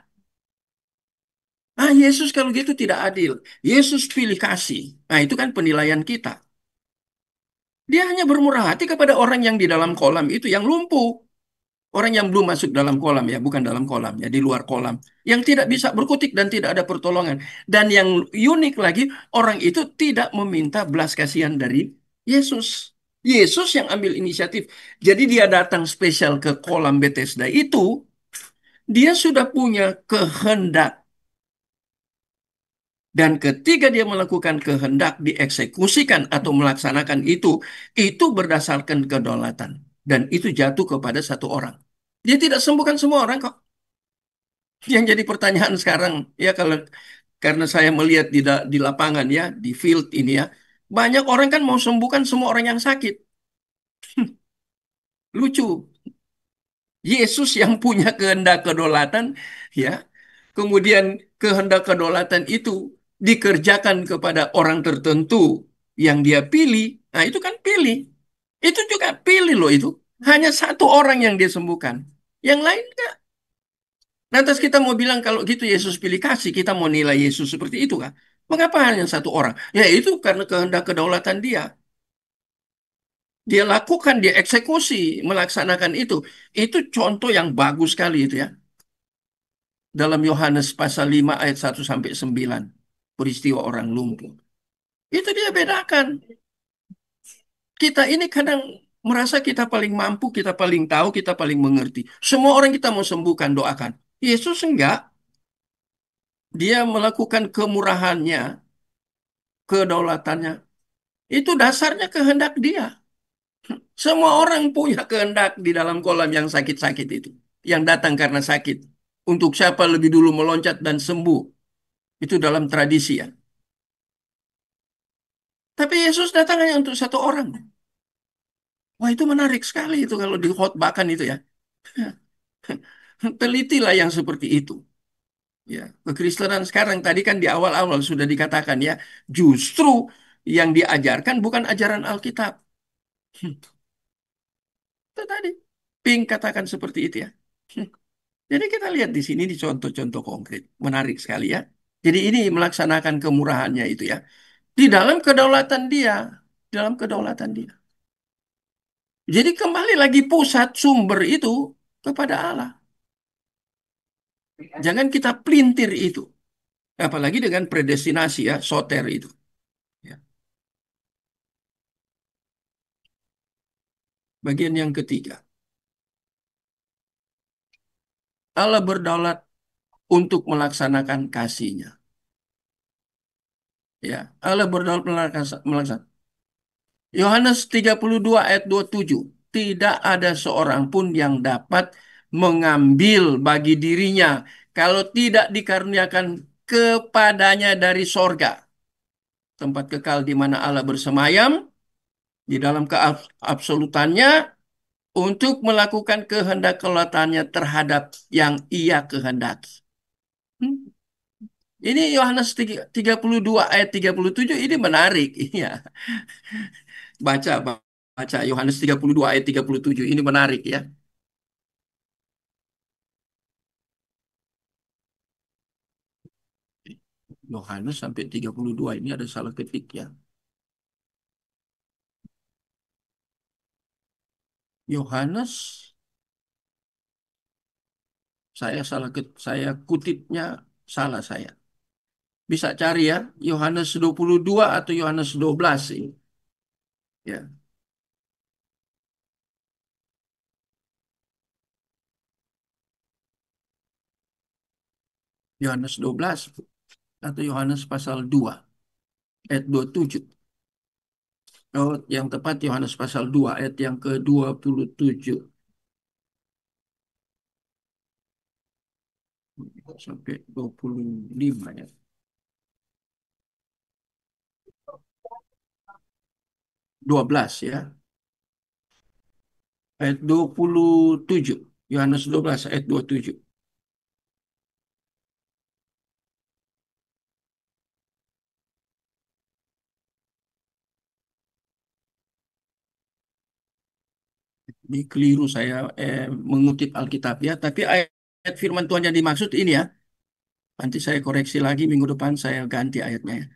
Yesus kalau gitu tidak adil. Yesus pilih kasih. Nah, itu kan penilaian kita. Dia hanya bermurah hati kepada orang yang di dalam kolam itu, yang lumpuh. Orang yang belum masuk dalam kolam ya, bukan dalam kolam ya, di luar kolam. Yang tidak bisa berkutik dan tidak ada pertolongan. Dan yang unik lagi, orang itu tidak meminta belas kasihan dari Yesus. Yesus yang ambil inisiatif. Jadi dia datang spesial ke kolam Bethesda itu, dia sudah punya kehendak. Dan ketika dia melakukan kehendak dieksekusikan atau melaksanakan itu berdasarkan kedaulatan. Dan itu jatuh kepada satu orang. Dia tidak sembuhkan semua orang kok. Yang jadi pertanyaan sekarang, ya kalau karena saya melihat di lapangan ya, di field ini ya, banyak orang kan mau sembuhkan semua orang yang sakit. Lucu. Yesus yang punya kehendak kedaulatan, ya, kemudian kehendak kedaulatan itu dikerjakan kepada orang tertentu yang dia pilih. Nah, itu kan pilih. Itu juga pilih loh itu. Hanya satu orang yang dia sembuhkan. Yang lain enggak. Lantas kita mau bilang kalau gitu Yesus pilih kasih, kita mau nilai Yesus seperti itu kan? Mengapa hanya satu orang? Ya itu karena kehendak kedaulatan dia. Dia lakukan, dia eksekusi, melaksanakan itu. Itu contoh yang bagus sekali itu ya. Dalam Yohanes pasal 5 ayat 1 sampai 9. Peristiwa orang lumpuh. Itu dia bedakan. Kita ini kadang merasa kita paling mampu, kita paling tahu, kita paling mengerti. Semua orang kita mau sembuhkan, doakan. Yesus enggak. Dia melakukan kemurahannya, kedaulatannya. Itu dasarnya kehendak dia. Semua orang punya kehendak di dalam kolam yang sakit-sakit itu. Yang datang karena sakit. Untuk siapa lebih dulu meloncat dan sembuh. Itu dalam tradisi ya. Tapi Yesus datang hanya untuk satu orang. Wah, itu menarik sekali itu kalau dikhotbahkan itu ya. Telitilah yang seperti itu. Ya, kekristenan sekarang tadi kan di awal-awal sudah dikatakan ya, justru yang diajarkan bukan ajaran Alkitab. Itu tadi. Pink katakan seperti itu ya. Jadi kita lihat di sini di contoh-contoh konkret. Menarik sekali ya. Jadi ini melaksanakan kemurahannya itu ya. Di dalam kedaulatan dia. Dalam kedaulatan dia. Jadi kembali lagi pusat sumber itu kepada Allah. Jangan kita pelintir itu. Apalagi dengan predestinasi ya, soter itu. Ya. Bagian yang ketiga. Allah berdaulat untuk melaksanakan kasih-Nya. Ya, Allah berdaulat melaksanakan. Yohanes 32 ayat 27. Tidak ada seorang pun yang dapat mengambil bagi dirinya kalau tidak dikaruniakan kepadanya dari sorga. Tempat kekal di mana Allah bersemayam, di dalam keabsolutannya, untuk melakukan kehendak kedaulatannya terhadap yang ia kehendaki. Hmm. Ini Yohanes 32 ayat 37 ini menarik. Iya. Baca, baca Yohanes 32 ayat 37 ini menarik ya. Yohanes sampai 32 ini ada salah ketik ya. Yohanes, saya salah saya kutipnya salah saya. Bisa cari ya, Yohanes 22 atau Yohanes 12 ini. Ya, Yohanes 12 atau Yohanes pasal 2 ayat 27. Oh, yang tepat Yohanes pasal 2 ayat yang ke-27 sampai 25 ya. 12 ya. Ayat 27. Yohanes 12 ayat 27. Ini keliru saya mengutip Alkitab ya, tapi ayat firman Tuhan yang dimaksud ini ya. Nanti saya koreksi lagi minggu depan saya ganti ayatnya ya.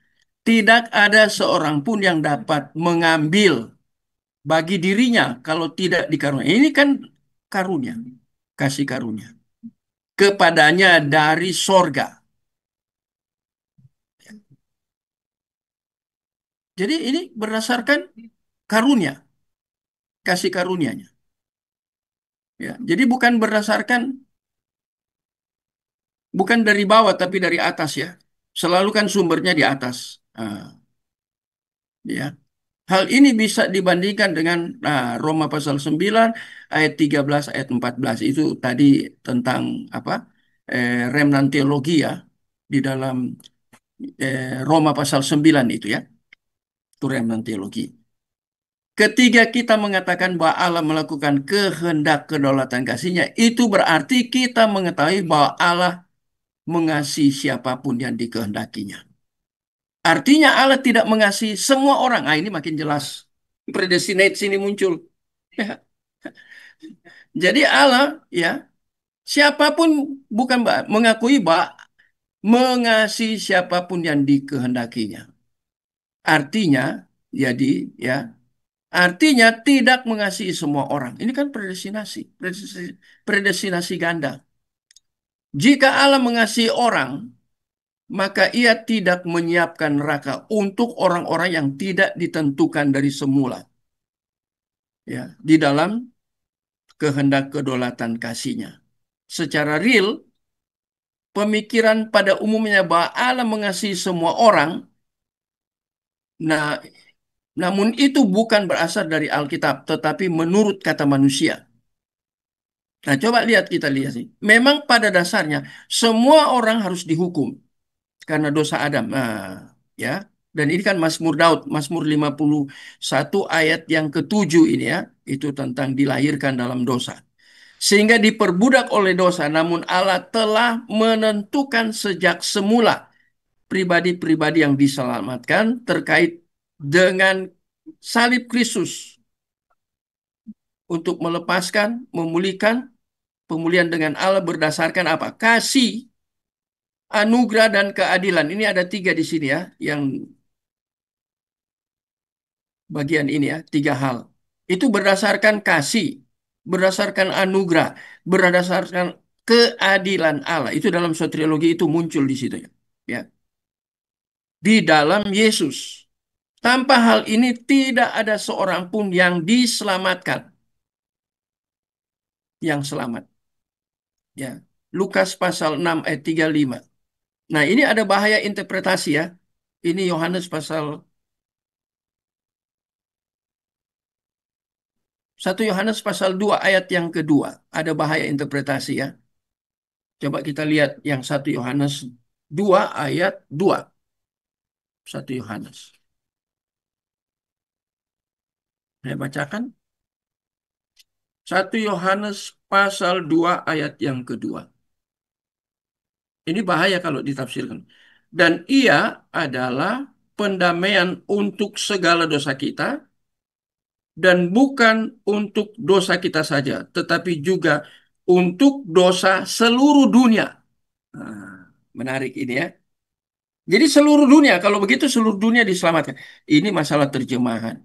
Tidak ada seorang pun yang dapat mengambil bagi dirinya kalau tidak dikaruniai. Ini kan karunia, kasih karunia kepadanya dari sorga. Jadi ini berdasarkan karunia, kasih karunianya. Ya, jadi bukan berdasarkan, bukan dari bawah tapi dari atas ya. Selalu kan sumbernya di atas. Ya. Hal ini bisa dibandingkan dengan Roma pasal 9 ayat 13 ayat 14 itu tadi tentang apa? Remnant teologi ya di dalam Roma pasal 9 itu ya. Itu remnant teologi. Ketika kita mengatakan bahwa Allah melakukan kehendak kedaulatan kasihnya, itu berarti kita mengetahui bahwa Allah mengasihi siapapun yang dikehendakinya. Artinya Allah tidak mengasihi semua orang. Ah, ini makin jelas. Predestinate sini muncul. Ya. Jadi Allah ya, siapapun bukan mengakui bahwa mengasihi siapapun yang dikehendakinya. Artinya, jadi ya, artinya tidak mengasihi semua orang. Ini kan predestinasi, predestinasi ganda. Jika Allah mengasihi orang, maka ia tidak menyiapkan neraka untuk orang-orang yang tidak ditentukan dari semula. Ya, di dalam kehendak kedaulatan kasihnya. Secara real, pemikiran pada umumnya bahwa Allah mengasihi semua orang, nah, namun itu bukan berasal dari Alkitab, tetapi menurut kata manusia. Nah, coba kita lihat sih. Memang pada dasarnya semua orang harus dihukum karena dosa Adam. Nah, ya. Dan ini kan Mazmur Daud, Mazmur 51 ayat yang ketujuh ini ya, itu tentang dilahirkan dalam dosa. Sehingga diperbudak oleh dosa, namun Allah telah menentukan sejak semula pribadi-pribadi yang diselamatkan terkait dengan salib Kristus untuk melepaskan, memulihkan, pemulihan dengan Allah berdasarkan apa? Kasih, anugerah, dan keadilan. Ini ada tiga di sini ya, yang bagian ini ya, tiga hal. Itu berdasarkan kasih, berdasarkan anugerah, berdasarkan keadilan Allah. Itu dalam soteriologi itu muncul di situ ya. Ya. Di dalam Yesus. Tanpa hal ini tidak ada seorang pun yang diselamatkan, yang selamat. Ya. Lukas pasal 6 ayat 35. Nah, ini ada bahaya interpretasi ya. Ini Yohanes pasal 1 Yohanes pasal 2 ayat yang kedua. Ada bahaya interpretasi ya. Coba kita lihat yang 1 Yohanes 2 ayat 2. 1 Yohanes. Saya bacakan. 1 Yohanes pasal 2 ayat yang kedua. Ini bahaya kalau ditafsirkan. Dan ia adalah pendamaian untuk segala dosa kita, dan bukan untuk dosa kita saja, tetapi juga untuk dosa seluruh dunia. Nah, menarik ini ya. Jadi seluruh dunia, kalau begitu seluruh dunia diselamatkan. Ini masalah terjemahan.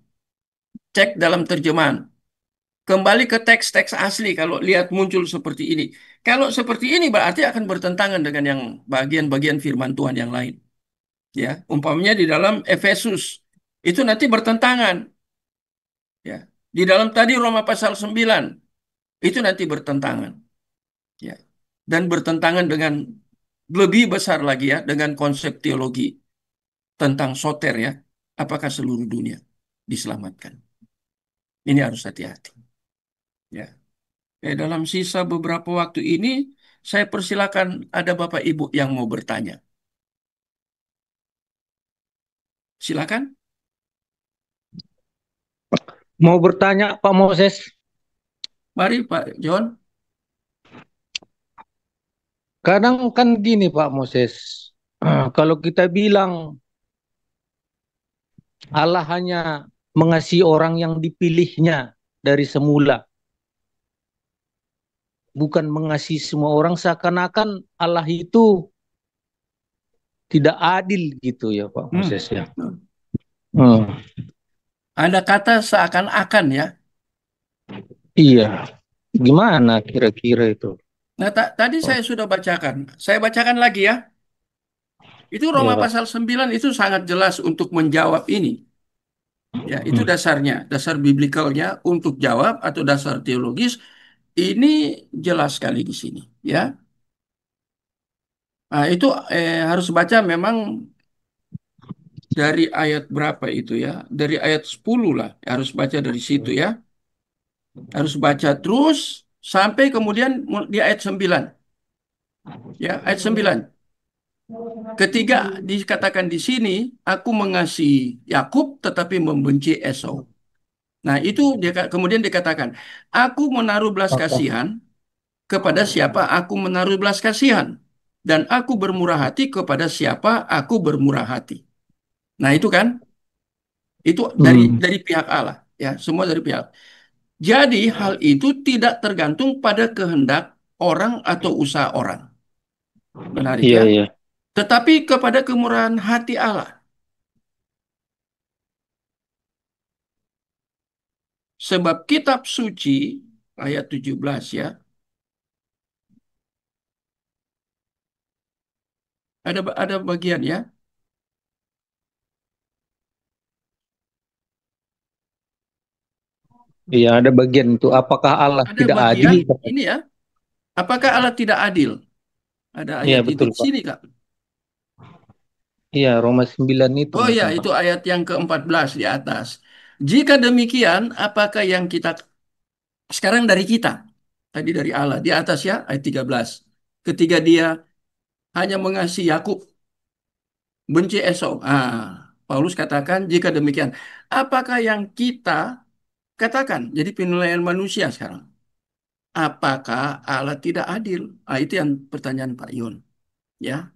Cek dalam terjemahan. Kembali ke teks-teks asli kalau lihat muncul seperti ini. Kalau seperti ini berarti akan bertentangan dengan yang bagian-bagian firman Tuhan yang lain. Ya, umpamanya di dalam Efesus itu nanti bertentangan. Ya, di dalam tadi Roma pasal 9 itu nanti bertentangan. Ya, dan bertentangan dengan lebih besar lagi ya dengan konsep teologi tentang soter ya. Apakah seluruh dunia diselamatkan? Ini harus hati-hati. Ya. Dalam sisa beberapa waktu ini, saya persilakan ada Bapak Ibu yang mau bertanya. Silakan. Mau bertanya Pak Moses, Mari Pak John. kadang kan gini Pak Moses, kalau kita bilang Allah hanya mengasihi orang yang dipilihnya dari semula, bukan mengasihi semua orang, seakan-akan Allah itu tidak adil gitu ya Pak Moses ya. Hmm, Ada kata seakan-akan ya. iya, gimana kira-kira itu? Nah, tadi saya sudah bacakan. Saya bacakan lagi ya. Itu Iya Roma Pak. pasal 9 itu sangat jelas untuk menjawab ini. Ya, itu dasarnya, dasar biblikalnya untuk jawab atau dasar teologis ini jelas sekali di sini, ya. Nah, itu harus baca memang dari ayat berapa itu ya? Dari ayat 10 lah, harus baca dari situ ya. Harus baca terus sampai kemudian di ayat 9. Ya, ayat 9. Ketiga dikatakan di sini, aku mengasihi Yakub tetapi membenci Esau. Nah, itu dia kemudian dikatakan, aku menaruh belas kasihan kepada siapa aku menaruh belas kasihan, dan aku bermurah hati kepada siapa aku bermurah hati. Nah, itu kan, itu dari Hmm, dari pihak Allah, ya, semua dari pihak. Jadi hal itu tidak tergantung pada kehendak orang atau usaha orang. Menarik iya ya. iya. Tetapi kepada kemurahan hati Allah. Sebab kitab suci ayat 17 ya. Ada bagian ya. Iya ada bagian itu. Apakah Allah Ada tidak adil? bagian ini ya. Apakah Allah tidak adil? Ada Iya ayat itu betul di Pak. sini, Kak. Iya Roma 9 itu Oh ya, mungkin Pak. itu ayat yang ke-14 di atas. Jika demikian, apakah yang kita sekarang dari kita? Tadi dari Allah di atas ya, ayat 13. Ketika dia hanya mengasihi Yakub, benci Esau. Paulus katakan, jika demikian, apakah yang kita katakan? Jadi penilaian manusia sekarang. Apakah Allah tidak adil? Itu yang pertanyaan Pak Yun. Ya,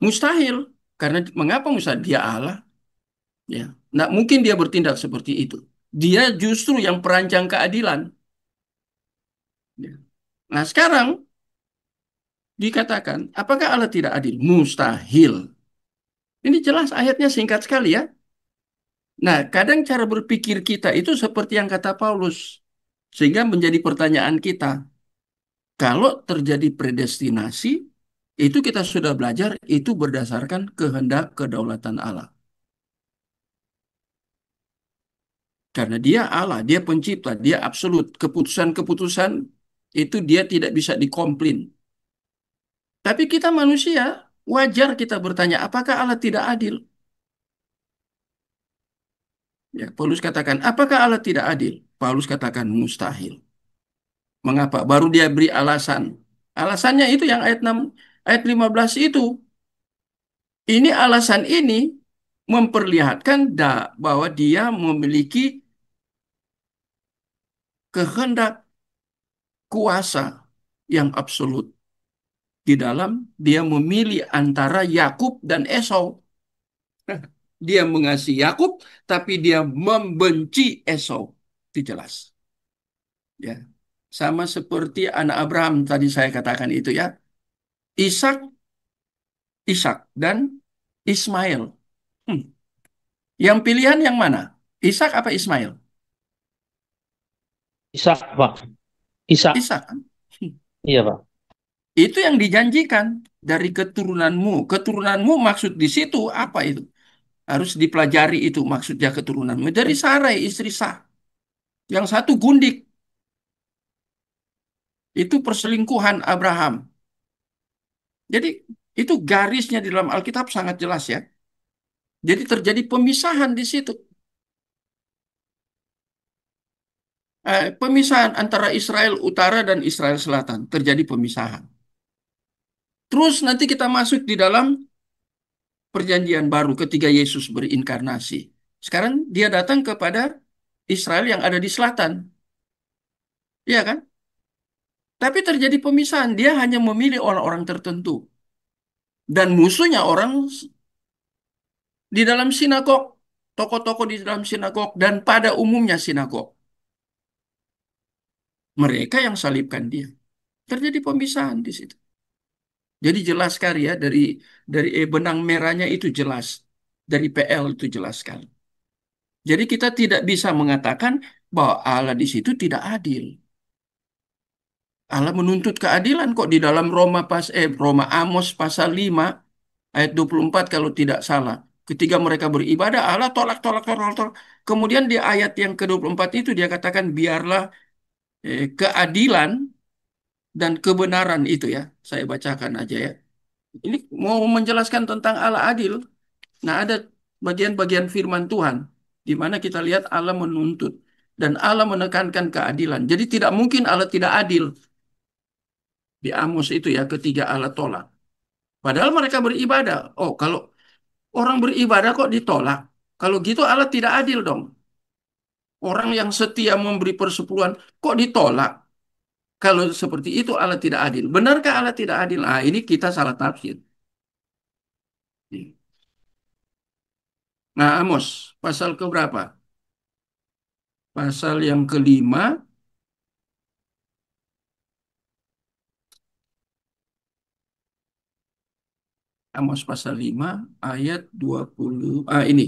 mustahil. Karena mengapa mustahil? Dia Allah. Ya, nggak mungkin dia bertindak seperti itu. Dia justru yang perancang keadilan. Ya. Nah, sekarang dikatakan, apakah Allah tidak adil? Mustahil. Ini jelas ayatnya singkat sekali ya. Nah, kadang cara berpikir kita itu seperti yang kata Paulus. Sehingga menjadi pertanyaan kita. Kalau terjadi predestinasi, itu kita sudah belajar, itu berdasarkan kehendak kedaulatan Allah. Karena dia Allah, dia pencipta, dia absolut. Keputusan-keputusan itu dia tidak bisa dikomplain. Tapi kita manusia, wajar kita bertanya, apakah Allah tidak adil? Ya, Paulus katakan, apakah Allah tidak adil? Paulus katakan mustahil. Mengapa? Baru dia beri alasan. Alasannya itu yang ayat 6, ayat 15 itu. Ini alasan ini memperlihatkan bahwa dia memiliki kehendak kuasa yang absolut. di dalam dia memilih antara Yakub dan Esau. Dia mengasihi Yakub, tapi dia membenci Esau. Itu jelas. Ya, sama seperti anak Abraham tadi saya katakan itu ya. Ishak, Ishak dan Ismail. Hmm. Yang pilihan yang mana? Ishak apa Ismail? Ishak, Pak. Ishak. Ishak kan? Hmm. Iya, Pak. Itu yang dijanjikan dari keturunanmu. Keturunanmu maksud di situ apa itu? Harus dipelajari itu maksudnya keturunanmu. Dari Sarai, istri Sah. Yang satu gundik. Itu perselingkuhan Abraham. Jadi itu garisnya di dalam Alkitab sangat jelas ya. Jadi terjadi pemisahan di situ. Pemisahan antara Israel Utara dan Israel Selatan. Terjadi pemisahan. Terus nanti kita masuk di dalam perjanjian baru ketika Yesus berinkarnasi. Sekarang dia datang kepada Israel yang ada di selatan. Iya kan? Tapi terjadi pemisahan. Dia hanya memilih orang-orang tertentu. Dan musuhnya orang di dalam sinagog. Tokoh-tokoh di dalam sinagog. Dan pada umumnya sinagog. Mereka yang salibkan dia. Terjadi pemisahan di situ. Jadi jelas sekali ya dari benang merahnya itu jelas. Dari PL itu jelas sekali. Jadi kita tidak bisa mengatakan bahwa Allah di situ tidak adil. Allah menuntut keadilan kok di dalam Roma Amos pasal 5 ayat 24 kalau tidak salah. Ketika mereka beribadah Allah tolak tolak tolak tolak. Kemudian di ayat yang ke-24 itu dia katakan biarlah keadilan dan kebenaran itu ya. Saya bacakan aja ya. Ini mau menjelaskan tentang Allah adil. Nah, ada bagian-bagian firman Tuhan di mana kita lihat Allah menuntut dan Allah menekankan keadilan. Jadi tidak mungkin Allah tidak adil. Di Amos itu ya ketiga Allah tolak. Padahal mereka beribadah. Oh, kalau orang beribadah kok ditolak? Kalau gitu Allah tidak adil dong. Orang yang setia memberi persepuluhan kok ditolak? Kalau seperti itu Allah tidak adil. Benarkah Allah tidak adil? Ah, ini kita salah tafsir. Nah, Amos, pasal keberapa? Pasal yang kelima, Amos pasal 5 ayat 20. Ini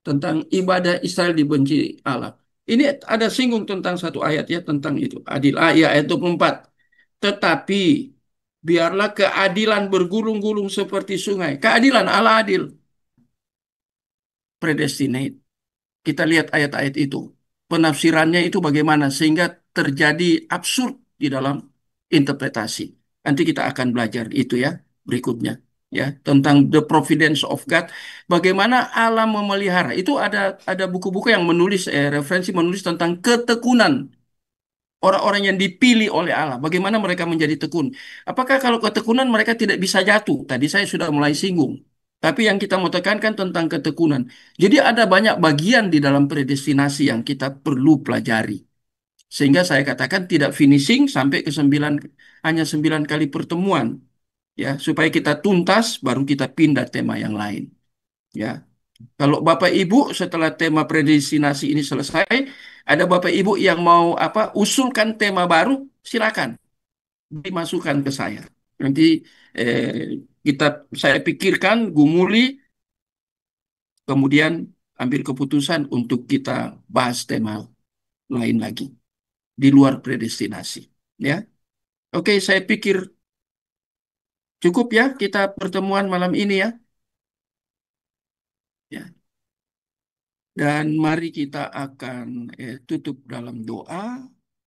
tentang ibadah Israel dibenci Allah. Ini ada singgung tentang satu ayat ya tentang itu. Adil. Ya ayat 24. Tetapi biarlah keadilan bergulung-gulung seperti sungai. Keadilan Allah adil. Predestinate. Kita lihat ayat-ayat itu. Penafsirannya itu bagaimana sehingga terjadi absurd di dalam interpretasi. Nanti kita akan belajar itu ya berikutnya ya tentang the providence of God. Bagaimana Allah memelihara. Itu ada buku-buku yang menulis referensi menulis tentang ketekunan orang-orang yang dipilih oleh Allah. Bagaimana mereka menjadi tekun. Apakah kalau ketekunan mereka tidak bisa jatuh? Tadi saya sudah mulai singgung. Tapi yang kita mau tekankan tentang ketekunan. Jadi ada banyak bagian di dalam predestinasi yang kita perlu pelajari. Sehingga saya katakan tidak finishing sampai ke 9, hanya 9 kali pertemuan. Ya, supaya kita tuntas, baru kita pindah tema yang lain. Ya, kalau Bapak Ibu setelah tema predestinasi ini selesai, ada Bapak Ibu yang mau usulkan tema baru, silakan dimasukkan ke saya. Nanti eh, saya pikirkan, gumuli, kemudian ambil keputusan untuk kita bahas tema lain lagi di luar predestinasi. Ya, oke, saya pikir cukup ya kita pertemuan malam ini ya. Ya, dan mari kita akan tutup dalam doa.